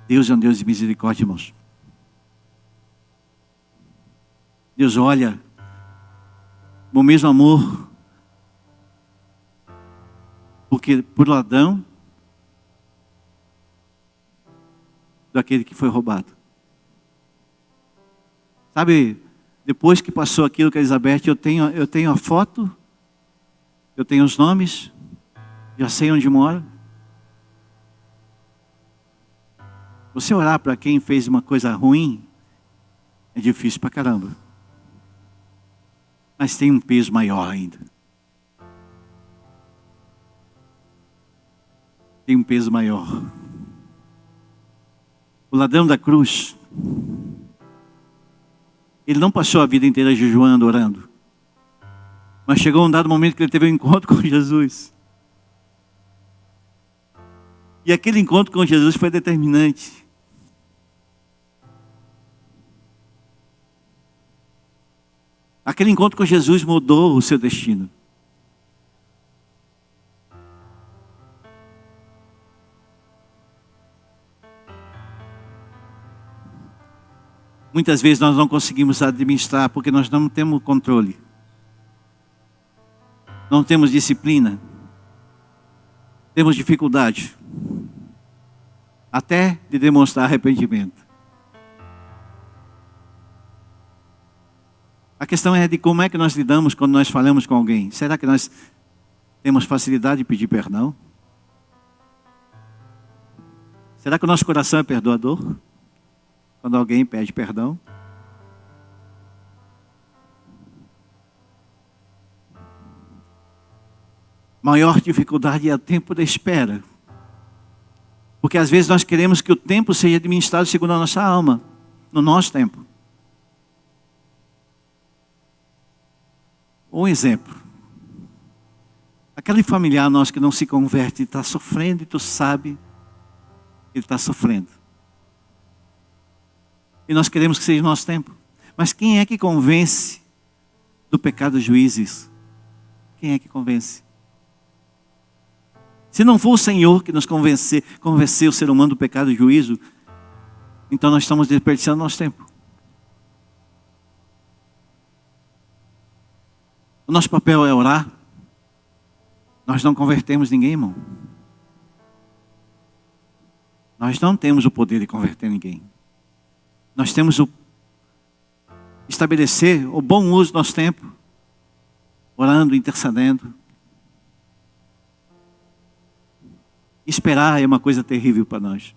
Deus é um Deus de misericórdia, irmãos. Deus olha com o mesmo amor porque por Adão daquele que foi roubado. Sabe, depois que passou aquilo com a Elizabeth, eu tenho a foto, eu tenho os nomes, já sei onde mora. Você orar para quem fez uma coisa ruim é difícil pra caramba. Mas tem um peso maior ainda. Tem um peso maior. O ladrão da cruz, ele não passou a vida inteira jejuando, orando. Mas chegou um dado momento que ele teve um encontro com Jesus. E aquele encontro com Jesus foi determinante. Aquele encontro com Jesus mudou o seu destino. Muitas vezes nós não conseguimos administrar porque nós não temos controle. Não temos disciplina. Temos dificuldade. Até de demonstrar arrependimento. A questão é de como é que nós lidamos quando nós falamos com alguém. Será que nós temos facilidade de pedir perdão? Será que o nosso coração é perdoador? Quando alguém pede perdão? Maior dificuldade é o tempo da espera. Porque às vezes nós queremos que o tempo seja administrado segundo a nossa alma, no nosso tempo. Um exemplo. Aquele familiar nosso que não se converte, está sofrendo e tu sabe que ele está sofrendo. E nós queremos que seja o nosso tempo. Mas quem é que convence do pecado dos juízes? Quem é que convence? Se não for o Senhor que nos convencer o ser humano do pecado e juízo, então nós estamos desperdiçando nosso tempo. O nosso papel é orar. Nós não convertemos ninguém, irmão. Nós não temos o poder de converter ninguém. Nós temos o estabelecer o bom uso do nosso tempo, orando, intercedendo. Esperar é uma coisa terrível para nós.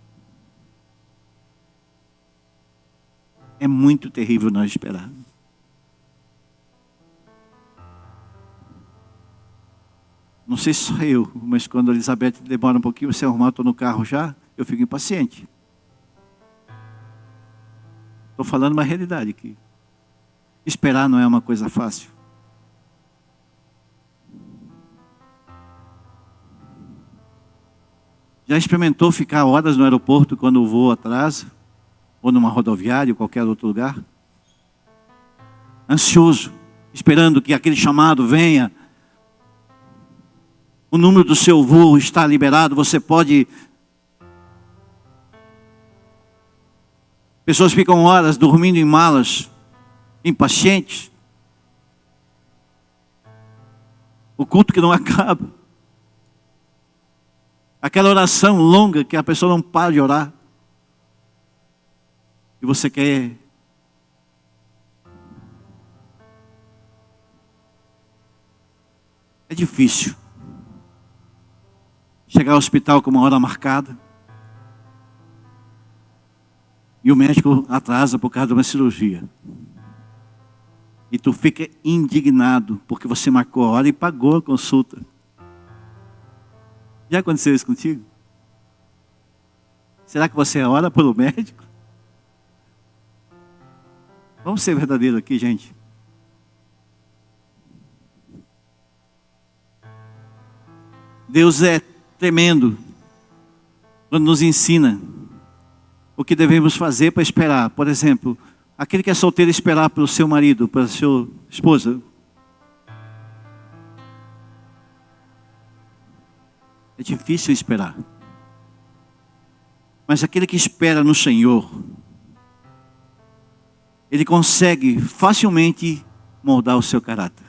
É muito terrível nós esperar. Não sei se sou eu, mas quando a Elizabeth demora um pouquinho, você arrumar, eu estou no carro já, eu fico impaciente. Estou falando uma realidade aqui. Esperar não é uma coisa fácil. Já experimentou ficar horas no aeroporto quando o voo atrasa? Ou numa rodoviária, ou qualquer outro lugar? Ansioso, esperando que aquele chamado venha. O número do seu voo está liberado, você pode... Pessoas ficam horas dormindo em malas, impacientes. O culto que não acaba. Aquela oração longa que a pessoa não para de orar. E você quer É difícil chegar ao hospital com uma hora marcada e o médico atrasa por causa de uma cirurgia. E tu fica indignado porque você marcou a hora e pagou a consulta. Já aconteceu isso contigo? Será que você ora pelo médico? Vamos ser verdadeiros aqui, gente. Deus é tremendo quando nos ensina o que devemos fazer para esperar. Por exemplo, aquele que é solteiro esperar pelo seu marido, pela sua esposa. É difícil esperar. Mas aquele que espera no Senhor, ele consegue facilmente moldar o seu caráter.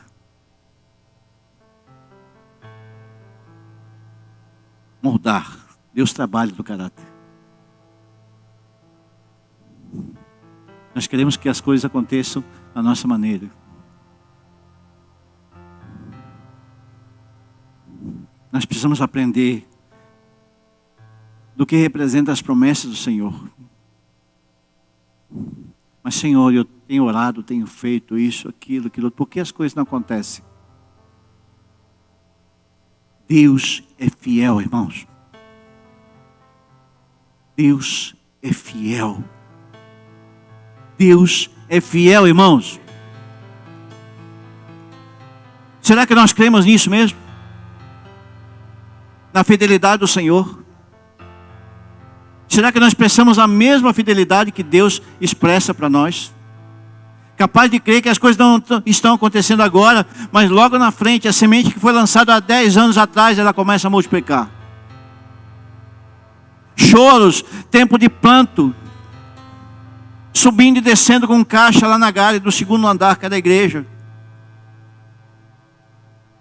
Moldar. Deus trabalha no caráter. Nós queremos que as coisas aconteçam da nossa maneira. Nós precisamos aprender do que representa as promessas do Senhor. Mas, Senhor, eu tenho orado, tenho feito isso, aquilo, aquilo. Por que as coisas não acontecem? Deus é fiel, irmãos. Deus é fiel. Deus é fiel, irmãos. Será que nós cremos nisso mesmo? Na fidelidade do Senhor? Será que nós expressamos a mesma fidelidade que Deus expressa para nós? Capaz de crer que as coisas não estão acontecendo agora, mas logo na frente, a semente que foi lançada há 10 anos atrás, ela começa a multiplicar. Choros, tempo de planto, subindo e descendo com caixa lá na galha do segundo andar, que é da igreja.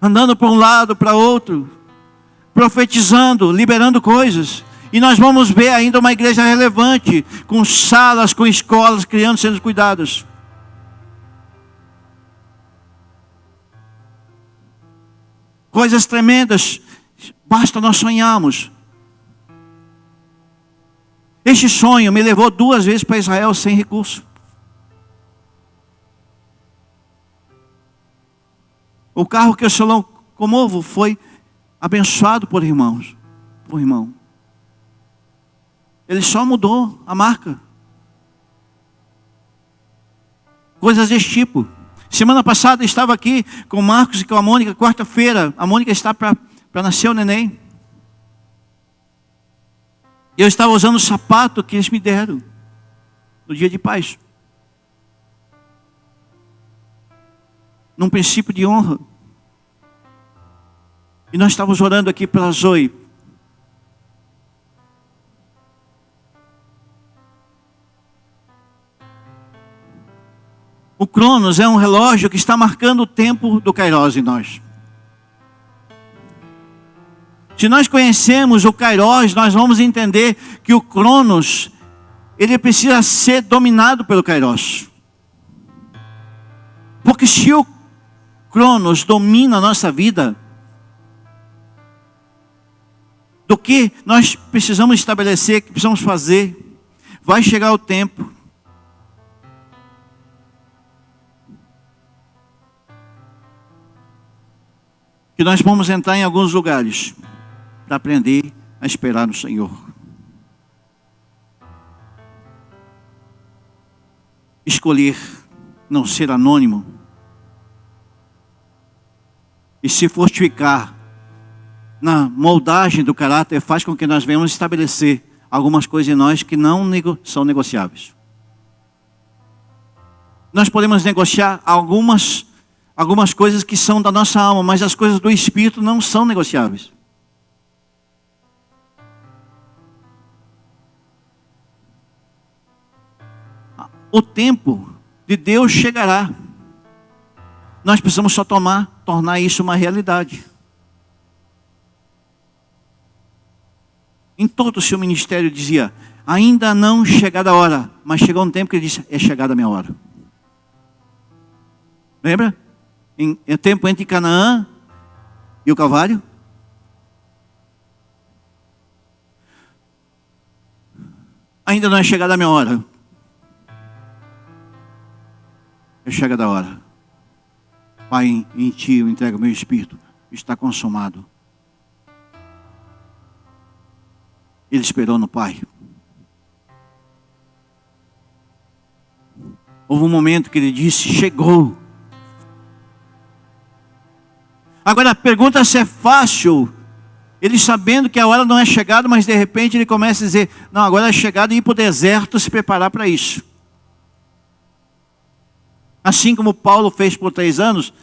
Andando para um lado, para outro, profetizando, liberando coisas. E nós vamos ver ainda uma igreja relevante, com salas, com escolas, crianças sendo cuidadas. Coisas tremendas, basta nós sonharmos. Este sonho me levou 2 vezes para Israel sem recurso. O carro que eu só comovo foi abençoado por irmãos, por irmão. Ele só mudou a marca. Coisas desse tipo. Semana passada eu estava aqui com o Marcos e com a Mônica, quarta-feira. A Mônica está para nascer o neném. Eu estava usando o sapato que eles me deram no dia de paz. Num princípio de honra. E nós estávamos orando aqui pela Zoe. O Cronos é um relógio que está marcando o tempo do Kairos em nós. Se nós conhecemos o Kairos, nós vamos entender que o Cronos, ele precisa ser dominado pelo Kairos. Porque se o Cronos domina a nossa vida, do que nós precisamos estabelecer, que precisamos fazer, vai chegar o tempo que nós vamos entrar em alguns lugares para aprender a esperar no Senhor. Escolher não ser anônimo e se fortificar na moldagem do caráter faz com que nós venhamos estabelecer algumas coisas em nós que não são negociáveis. Nós podemos negociar algumas coisas que são da nossa alma, mas as coisas do Espírito não são negociáveis. O tempo de Deus chegará. Nós precisamos só tornar isso uma realidade. Em todo o seu ministério dizia, ainda não chegada a hora, mas chegou um tempo que ele disse, é chegada a minha hora. Lembra? Em tempo entre Canaã E o Calvário? Ainda não é chegada a minha hora. É chegada a hora. Pai, em Ti eu entrego o meu espírito. Está consumado. Ele esperou no Pai. Houve um momento que ele disse, chegou. Agora a pergunta se é fácil. Ele sabendo que a hora não é chegada, mas de repente ele começa a dizer, não, agora é chegada e ir para o deserto se preparar para isso. Assim como Paulo fez por 3 anos,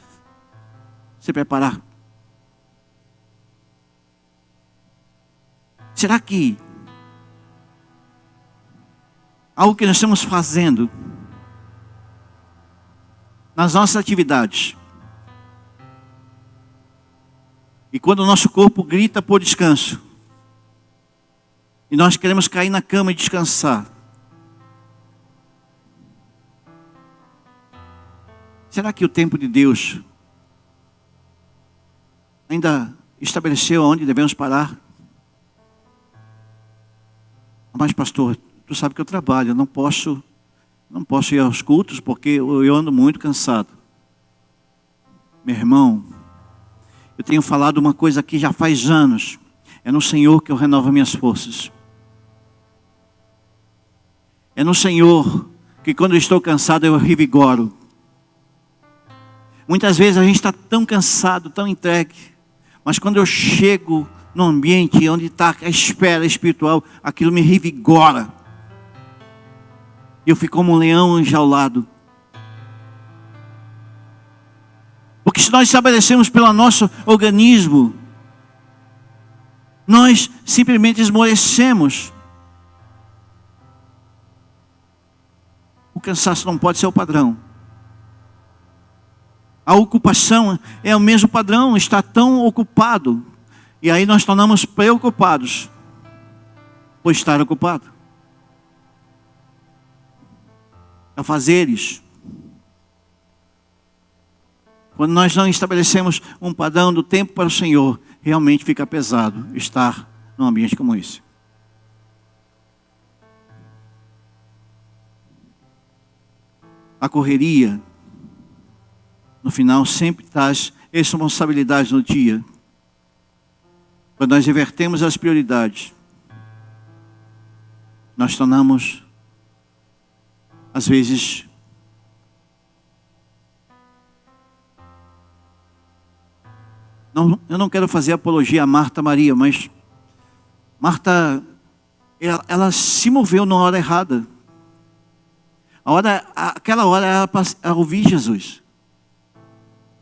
se preparar. Será que algo que nós estamos fazendo nas nossas atividades, e quando o nosso corpo grita por descanso, e nós queremos cair na cama e descansar, será que o tempo de Deus ainda estabeleceu onde devemos parar? Mas pastor, tu sabe que eu trabalho, eu não posso ir aos cultos porque eu ando muito cansado. Meu irmão, eu tenho falado uma coisa aqui já faz anos. É no Senhor que eu renovo minhas forças. É no Senhor que quando eu estou cansado eu revigoro. Muitas vezes a gente está tão cansado, tão entregue. Mas quando eu chego no ambiente onde está a espera espiritual, aquilo me revigora. Eu fico como um leão enjaulado. Porque se nós estabelecemos pelo nosso organismo, nós simplesmente esmorecemos. O cansaço não pode ser o padrão. A ocupação é o mesmo padrão, está tão ocupado. E aí nós tornamos preocupados por estar ocupado. Afazeres. Quando nós não estabelecemos um padrão do tempo para o Senhor, realmente fica pesado estar num ambiente como esse. A correria, no final, sempre traz responsabilidades no dia. Quando nós invertemos as prioridades, nós tornamos, às vezes, eu não quero fazer apologia a Marta Maria, mas Marta, ela se moveu na hora errada. Aquela hora era para ouvir Jesus.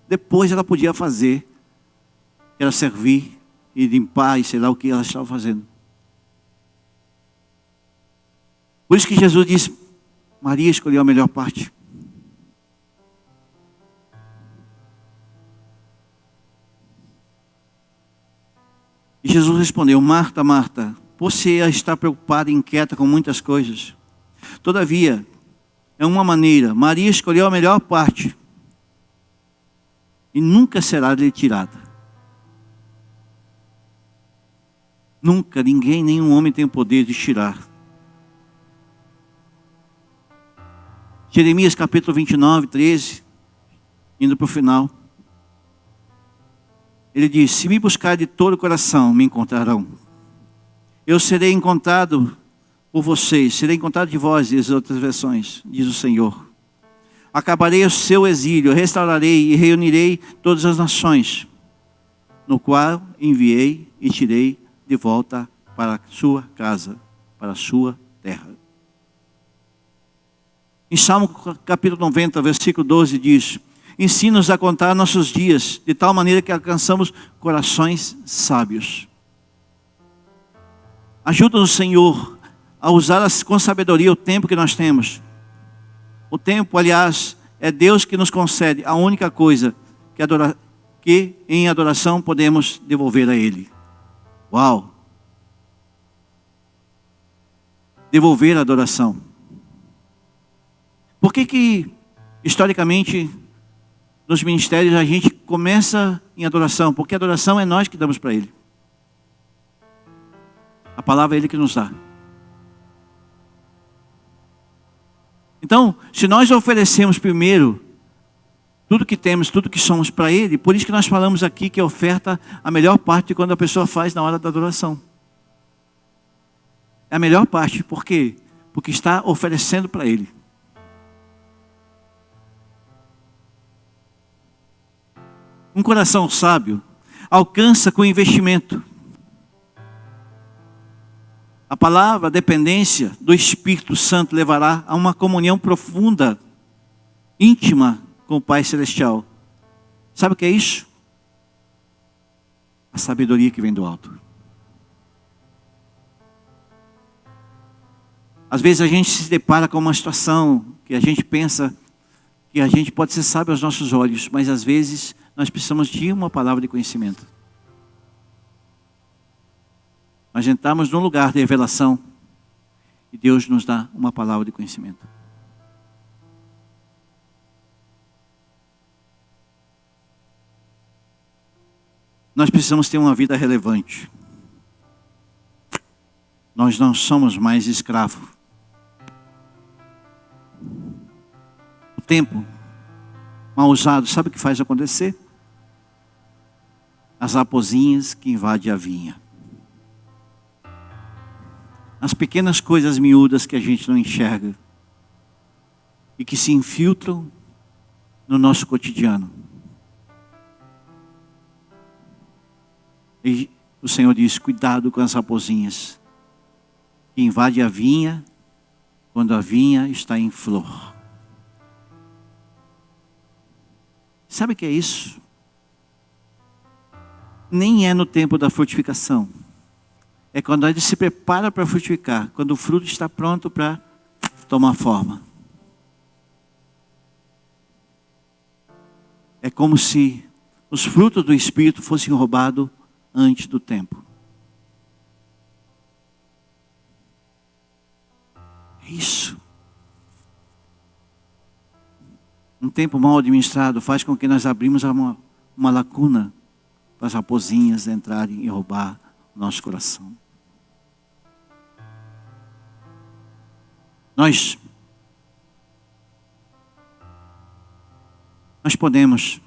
Depois ela podia fazer, era servir e limpar e sei lá o que ela estava fazendo. Por isso que Jesus disse, Maria escolheu a melhor parte. E Jesus respondeu, Marta, Marta, você está preocupada e inquieta com muitas coisas. Todavia, é uma maneira, Maria escolheu a melhor parte. E nunca será lhe tirada. Nunca, ninguém, nenhum homem tem o poder de tirar. Jeremias capítulo 29, 13, indo para o final. Ele diz, se me buscar de todo o coração, me encontrarão. Eu serei encontrado por vocês, serei encontrado de vós, diz as outras versões, diz o Senhor. Acabarei o seu exílio, restaurarei e reunirei todas as nações, no qual enviei e tirei de volta para a sua casa, para a sua terra. Em Salmo capítulo 90, versículo 12 diz, ensina-nos a contar nossos dias, de tal maneira que alcançamos corações sábios. Ajuda-nos, Senhor, a usar com sabedoria o tempo que nós temos. O tempo, aliás, é Deus que nos concede a única coisa que em adoração podemos devolver a Ele. Uau! Devolver a adoração. Por que historicamente, nos ministérios a gente começa em adoração, porque a adoração é nós que damos para Ele. A palavra é Ele que nos dá. Então, se nós oferecemos primeiro tudo que temos, tudo que somos para Ele, por isso que nós falamos aqui que a oferta, a melhor parte quando a pessoa faz na hora da adoração. É a melhor parte, por quê? Porque está oferecendo para Ele. Um coração sábio alcança com investimento. A palavra dependência do Espírito Santo levará a uma comunhão profunda, íntima com o Pai Celestial. Sabe o que é isso? A sabedoria que vem do alto. Às vezes a gente se depara com uma situação que a gente pensa que a gente pode ser sábio aos nossos olhos, mas às vezes nós precisamos de uma palavra de conhecimento. Nós entramos num lugar de revelação e Deus nos dá uma palavra de conhecimento. Nós precisamos ter uma vida relevante. Nós não somos mais escravos. O tempo mal usado, sabe o que faz acontecer? As raposinhas que invadem a vinha. As pequenas coisas miúdas que a gente não enxerga e que se infiltram no nosso cotidiano. E o Senhor diz, cuidado com as raposinhas que invadem a vinha quando a vinha está em flor. Sabe o que é isso? Nem é no tempo da frutificação. É quando a gente se prepara para frutificar, quando o fruto está pronto para tomar forma. É como se os frutos do Espírito fossem roubados antes do tempo. É isso. Um tempo mal administrado faz com que nós abrimos uma lacuna para as raposinhas entrarem e roubar o nosso coração. Nós podemos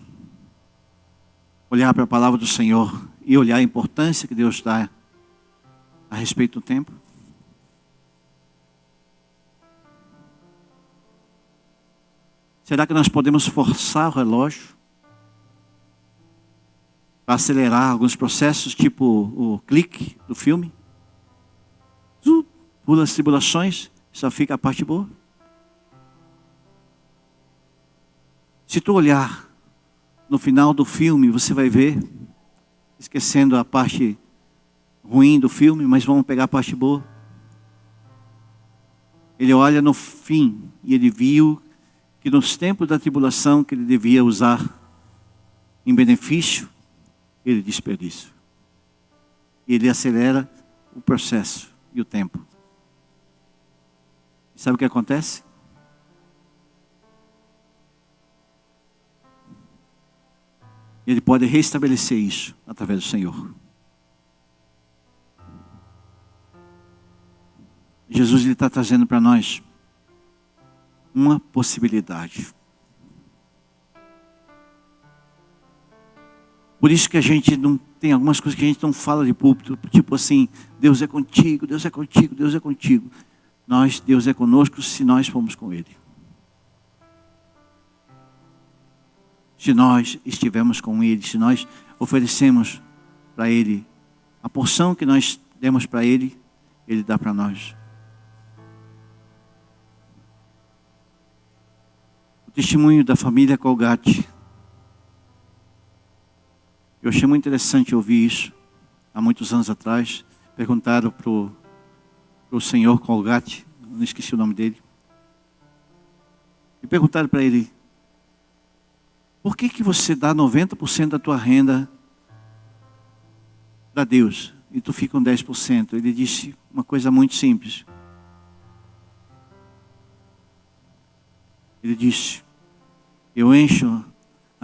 olhar para a palavra do Senhor e olhar a importância que Deus dá a respeito do tempo. Será que nós podemos forçar o relógio para acelerar alguns processos, tipo o clique do filme? Pula as tribulações, só fica a parte boa. Se tu olhar no final do filme, você vai ver, esquecendo a parte ruim do filme, mas vamos pegar a parte boa. Ele olha no fim e ele viu que nos tempos da tribulação que ele devia usar em benefício, ele desperdiça. E ele acelera o processo e o tempo. E sabe o que acontece? Ele pode restabelecer isso através do Senhor. Jesus está trazendo para nós uma possibilidade. Por isso que a gente não tem algumas coisas que a gente não fala de púlpito, tipo assim, Deus é contigo, Deus é contigo, Deus é contigo. Deus é conosco se nós formos com Ele. Se nós estivermos com Ele, se nós oferecemos para Ele a porção que nós demos para Ele, Ele dá para nós. O testemunho da família Colgate. Eu achei muito interessante ouvir isso. Há muitos anos atrás, perguntaram para o senhor Colgate, não esqueci o nome dele. E perguntaram para ele, por que você dá 90% da tua renda para Deus e tu fica com 10%? Ele disse uma coisa muito simples. Ele disse, eu encho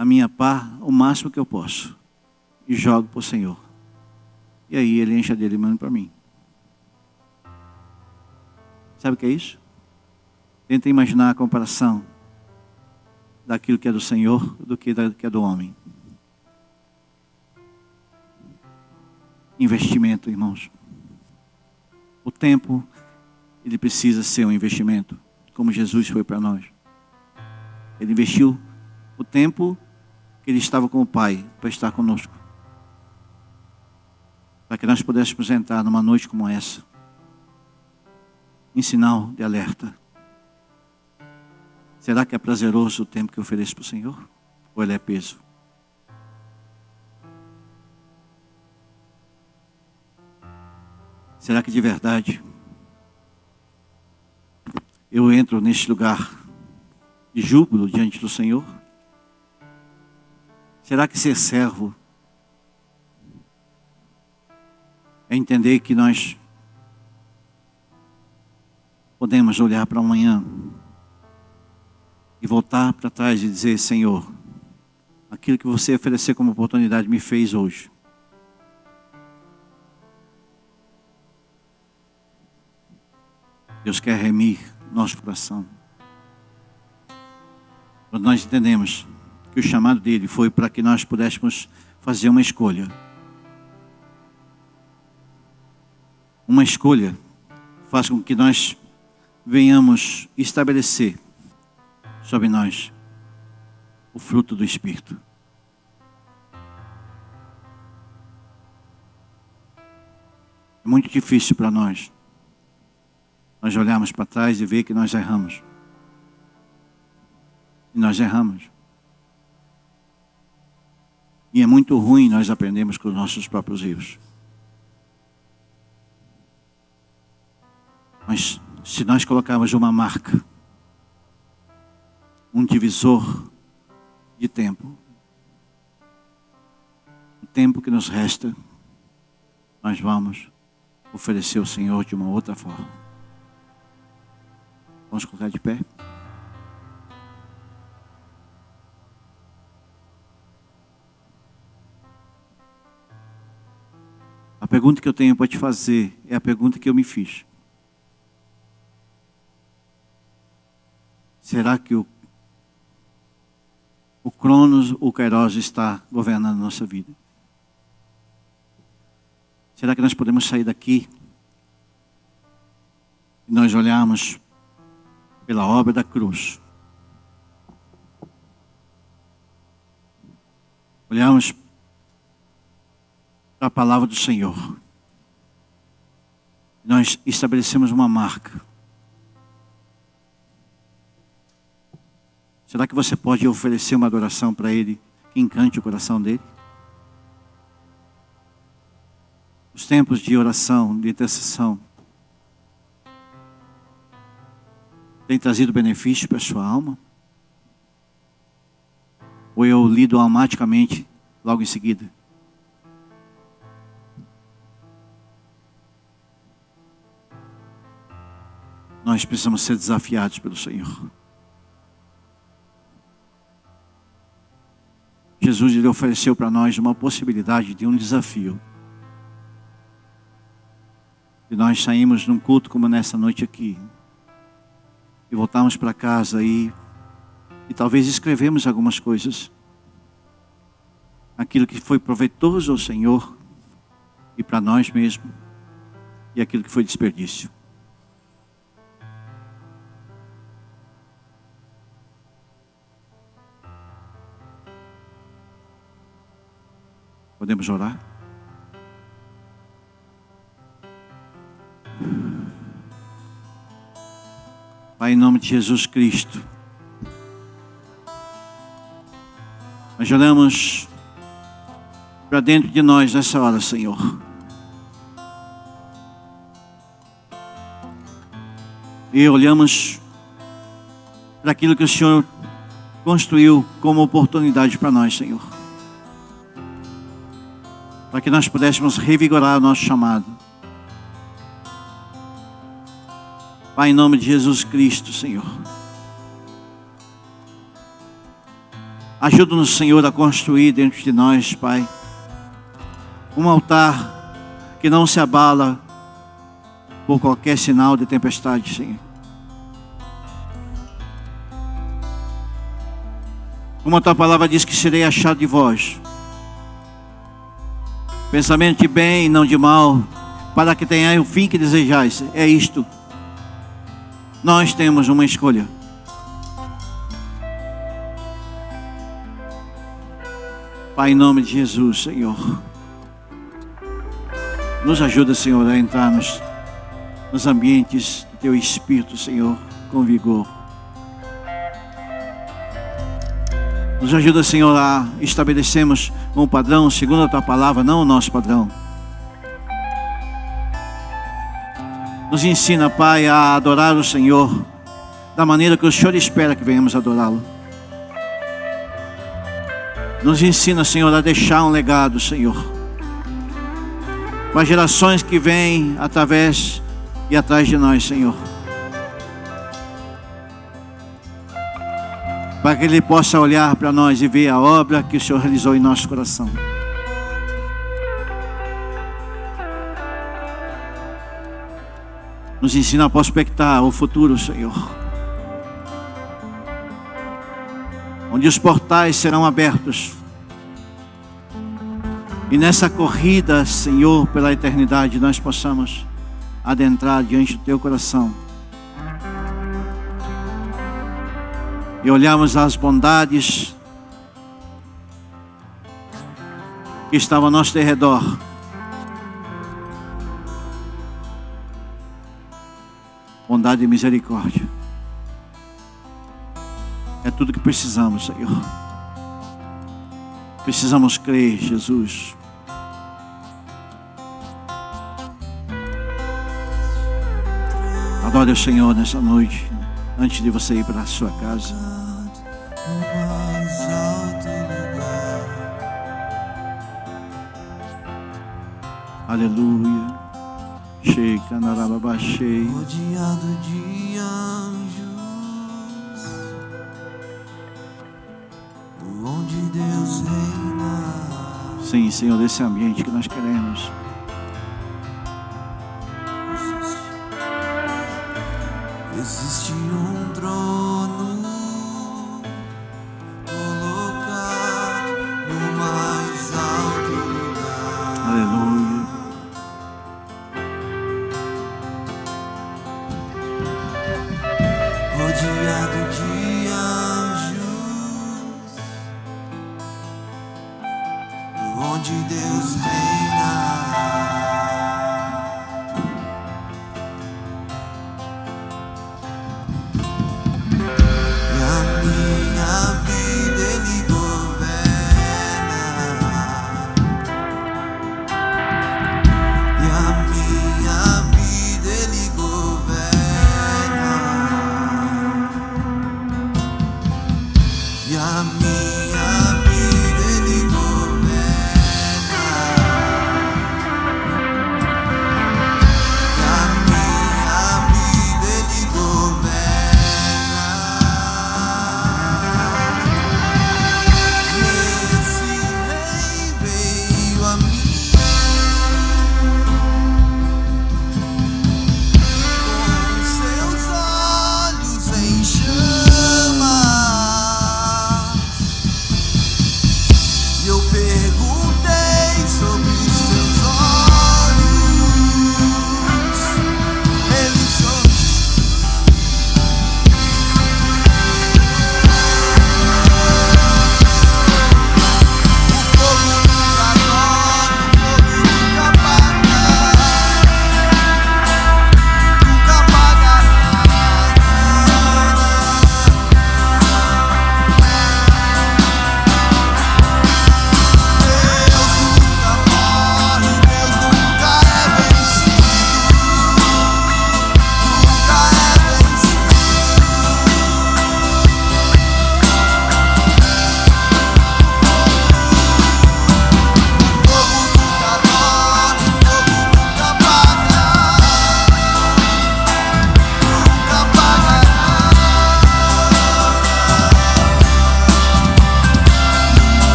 a minha pá o máximo que eu posso e jogo para o Senhor. E aí ele enche a dele e manda para mim. Sabe o que é isso? Tenta imaginar a comparação daquilo que é do Senhor do que é do homem. Investimento, irmãos. O tempo, ele precisa ser um investimento, como Jesus foi para nós. Ele investiu o tempo que ele estava com o Pai para estar conosco, para que nós pudéssemos entrar numa noite como essa, em sinal de alerta. Será que é prazeroso o tempo que eu ofereço para o Senhor? Ou ele é peso? Será que de verdade eu entro neste lugar de júbilo diante do Senhor? Será que ser servo é entender que nós podemos olhar para amanhã e voltar para trás e dizer: Senhor, aquilo que você ofereceu como oportunidade me fez hoje. Deus quer remir nosso coração. Quando nós entendemos que o chamado dele foi para que nós pudéssemos fazer uma escolha. Uma escolha faz com que nós venhamos estabelecer sobre nós o fruto do Espírito. É muito difícil para nós olharmos para trás e ver que nós erramos. E nós erramos. E é muito ruim nós aprendermos com os nossos próprios erros. Mas se nós colocarmos uma marca, um divisor de tempo, o tempo que nos resta, nós vamos oferecer ao Senhor de uma outra forma. Vamos colocar de pé? A pergunta que eu tenho para te fazer é a pergunta que eu me fiz. Será que o Cronos, o Kairos está governando a nossa vida? Será que nós podemos sair daqui e nós olharmos pela obra da cruz? Olharmos para a palavra do Senhor. Nós estabelecemos uma marca. Será que você pode oferecer uma adoração para Ele que encante o coração dele? Os tempos de oração, de intercessão, têm trazido benefício para a sua alma? Ou eu lido automaticamente logo em seguida? Nós precisamos ser desafiados pelo Senhor. Jesus ele ofereceu para nós uma possibilidade de um desafio. E nós saímos num culto como nessa noite aqui. E voltamos para casa e talvez escrevemos algumas coisas. Aquilo que foi proveitoso ao Senhor e para nós mesmos. E aquilo que foi desperdício. Podemos orar? Pai, em nome de Jesus Cristo, nós olhamos para dentro de nós nessa hora, Senhor. E olhamos para aquilo que o Senhor construiu como oportunidade para nós, Senhor. Para que nós pudéssemos revigorar o nosso chamado. Pai, em nome de Jesus Cristo, Senhor. Ajuda-nos, Senhor, a construir dentro de nós, Pai, um altar que não se abala por qualquer sinal de tempestade, Senhor. Como a tua palavra diz que serei achado de vós, pensamento de bem e não de mal, para que tenhais o fim que desejais. É isto. Nós temos uma escolha. Pai, em nome de Jesus, Senhor, nos ajuda, Senhor, a entrar nos ambientes do Teu Espírito, Senhor, com vigor. Nos ajuda, Senhor, a estabelecermos um padrão segundo a Tua palavra, não o nosso padrão. Nos ensina, Pai, a adorar o Senhor da maneira que o Senhor espera que venhamos adorá-lo. Nos ensina, Senhor, a deixar um legado, Senhor, para gerações que vêm através e atrás de nós, Senhor, para que Ele possa olhar para nós e ver a obra que o Senhor realizou em nosso coração. Nos ensina a prospectar o futuro, Senhor, onde os portais serão abertos, e nessa corrida, Senhor, pela eternidade, nós possamos adentrar diante do Teu coração e olharmos as bondades que estavam ao nosso redor, bondade e misericórdia. É tudo que precisamos, Senhor. Precisamos crer, Jesus. Adore o Senhor nessa noite, antes de você ir para a sua casa. Aleluia. Cheika, narababachei. Rodeado de anjos, onde Deus reina. Sim, Senhor, desse ambiente que nós queremos. Existe um trono colocado no mais alto lugar. Aleluia. Rodeado de anjos, onde Deus reina.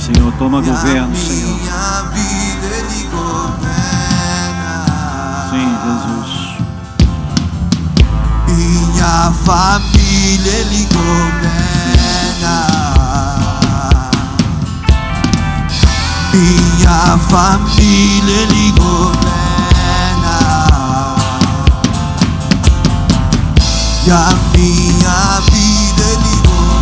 Senhor, toma E a governo, Senhor. minha vida Ele governa. Sim, Jesus. Minha família Ele governa. Minha família Ele governa. E a minha vida Ele governa.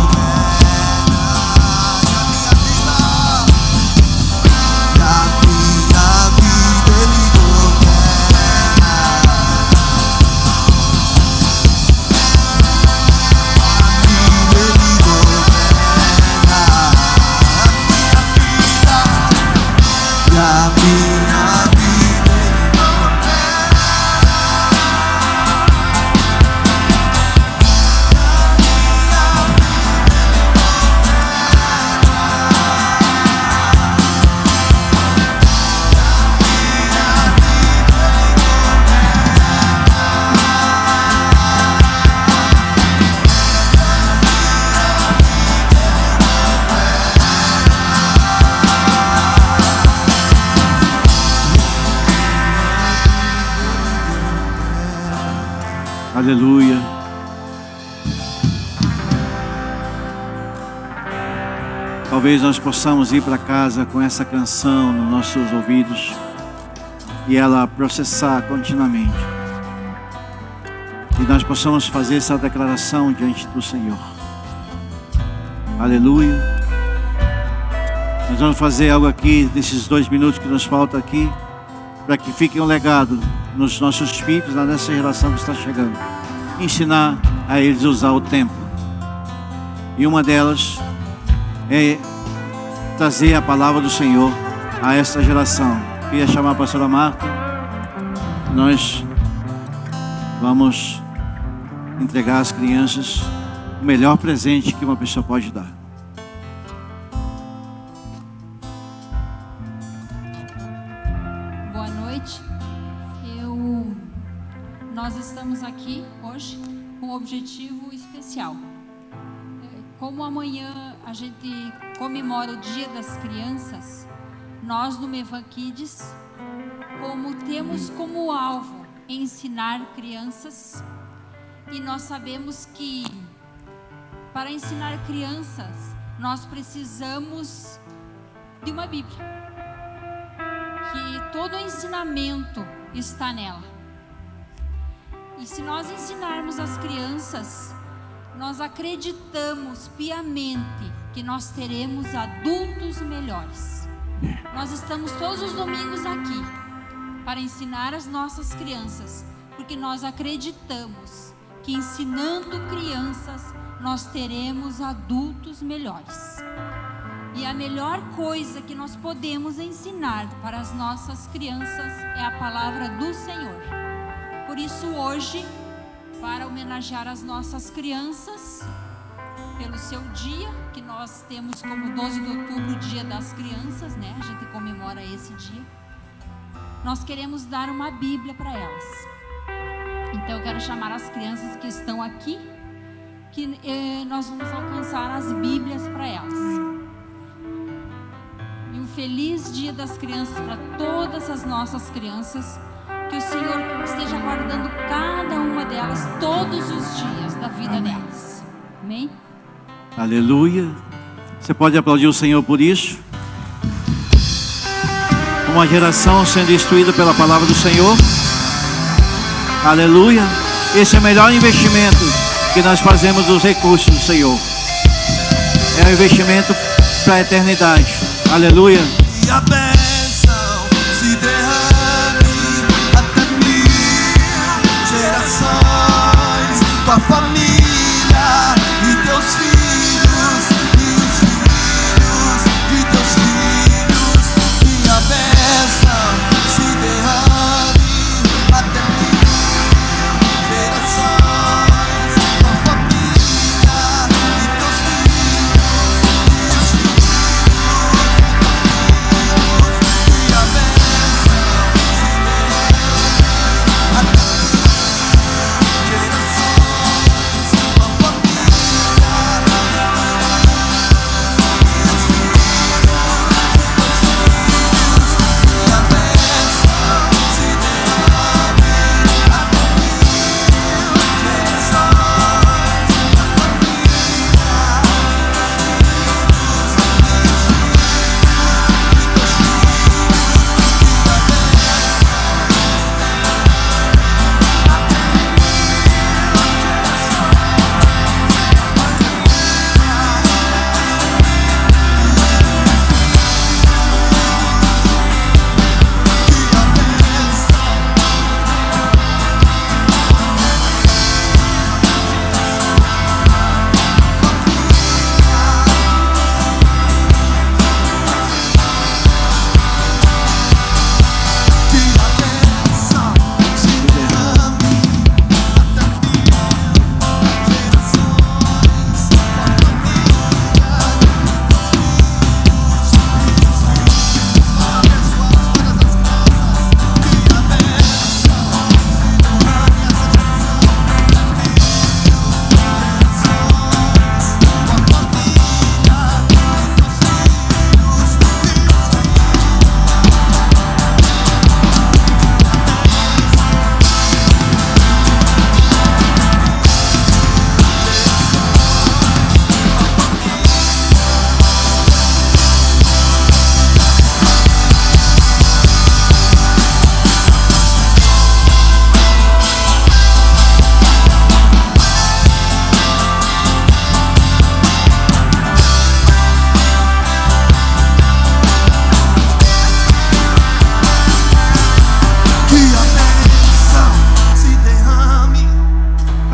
E a minha vida Ele governa. Ele governa. E a minha vida Ele governa. Aleluia. Talvez nós possamos ir para casa com essa canção nos nossos ouvidos e ela processar continuamente. E nós possamos fazer essa declaração diante do Senhor. Aleluia. Nós vamos fazer algo aqui, nesses 2 minutos que nos faltam aqui, para que fique um legado nos nossos filhos, nessa geração que está chegando. Ensinar a eles a usar o tempo. E uma delas é trazer a palavra do Senhor a esta geração. Queria chamar a pastora Marta. Nós vamos entregar às crianças o melhor presente que uma pessoa pode dar. Boa noite. Nós estamos aqui hoje com um objetivo especial. Como amanhã a gente comemora o Dia das Crianças, nós no Mevan Kids, como temos como alvo ensinar crianças, e nós sabemos que para ensinar crianças nós precisamos de uma Bíblia, que todo o ensinamento está nela. E se nós ensinarmos as crianças, nós acreditamos piamente que nós teremos adultos melhores. Nós estamos todos os domingos aqui para ensinar as nossas crianças, porque nós acreditamos que ensinando crianças nós teremos adultos melhores. E a melhor coisa que nós podemos ensinar para as nossas crianças é a palavra do Senhor. Por isso hoje, para homenagear as nossas crianças, pelo seu dia, que nós temos como 12 de outubro o Dia das Crianças, né? A gente comemora esse dia. Nós queremos dar uma Bíblia para elas. Então eu quero chamar as crianças que estão aqui, que nós vamos alcançar as Bíblias para elas. E um feliz Dia das Crianças para todas as nossas crianças. Que o Senhor esteja guardando cada uma delas todos os dias da vida delas. Amém? Aleluia. Você pode aplaudir o Senhor por isso? Uma geração sendo instruída pela palavra do Senhor. Aleluia. Esse é o melhor investimento que nós fazemos dos recursos do Senhor. É um investimento para a eternidade. Aleluia. E a bênção se derrame até 1000 gerações. Tua família e teus filhos e os filhos de teus filhos. E a bênção se derrame até 1000 gerações. Tua família e teus filhos e os filhos.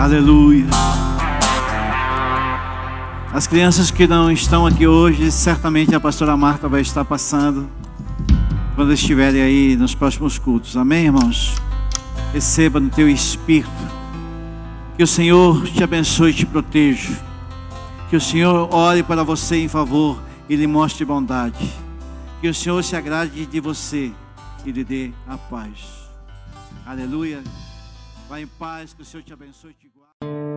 Aleluia. As crianças que não estão aqui hoje, certamente a pastora Marta vai estar passando quando estiverem aí nos próximos cultos. Amém, irmãos? Receba no teu espírito. Que o Senhor te abençoe e te proteja. Que o Senhor ore para você em favor e lhe mostre bondade. Que o Senhor se agrade de você e lhe dê a paz. Aleluia. Vá em paz, que o Senhor te abençoe e te guarde.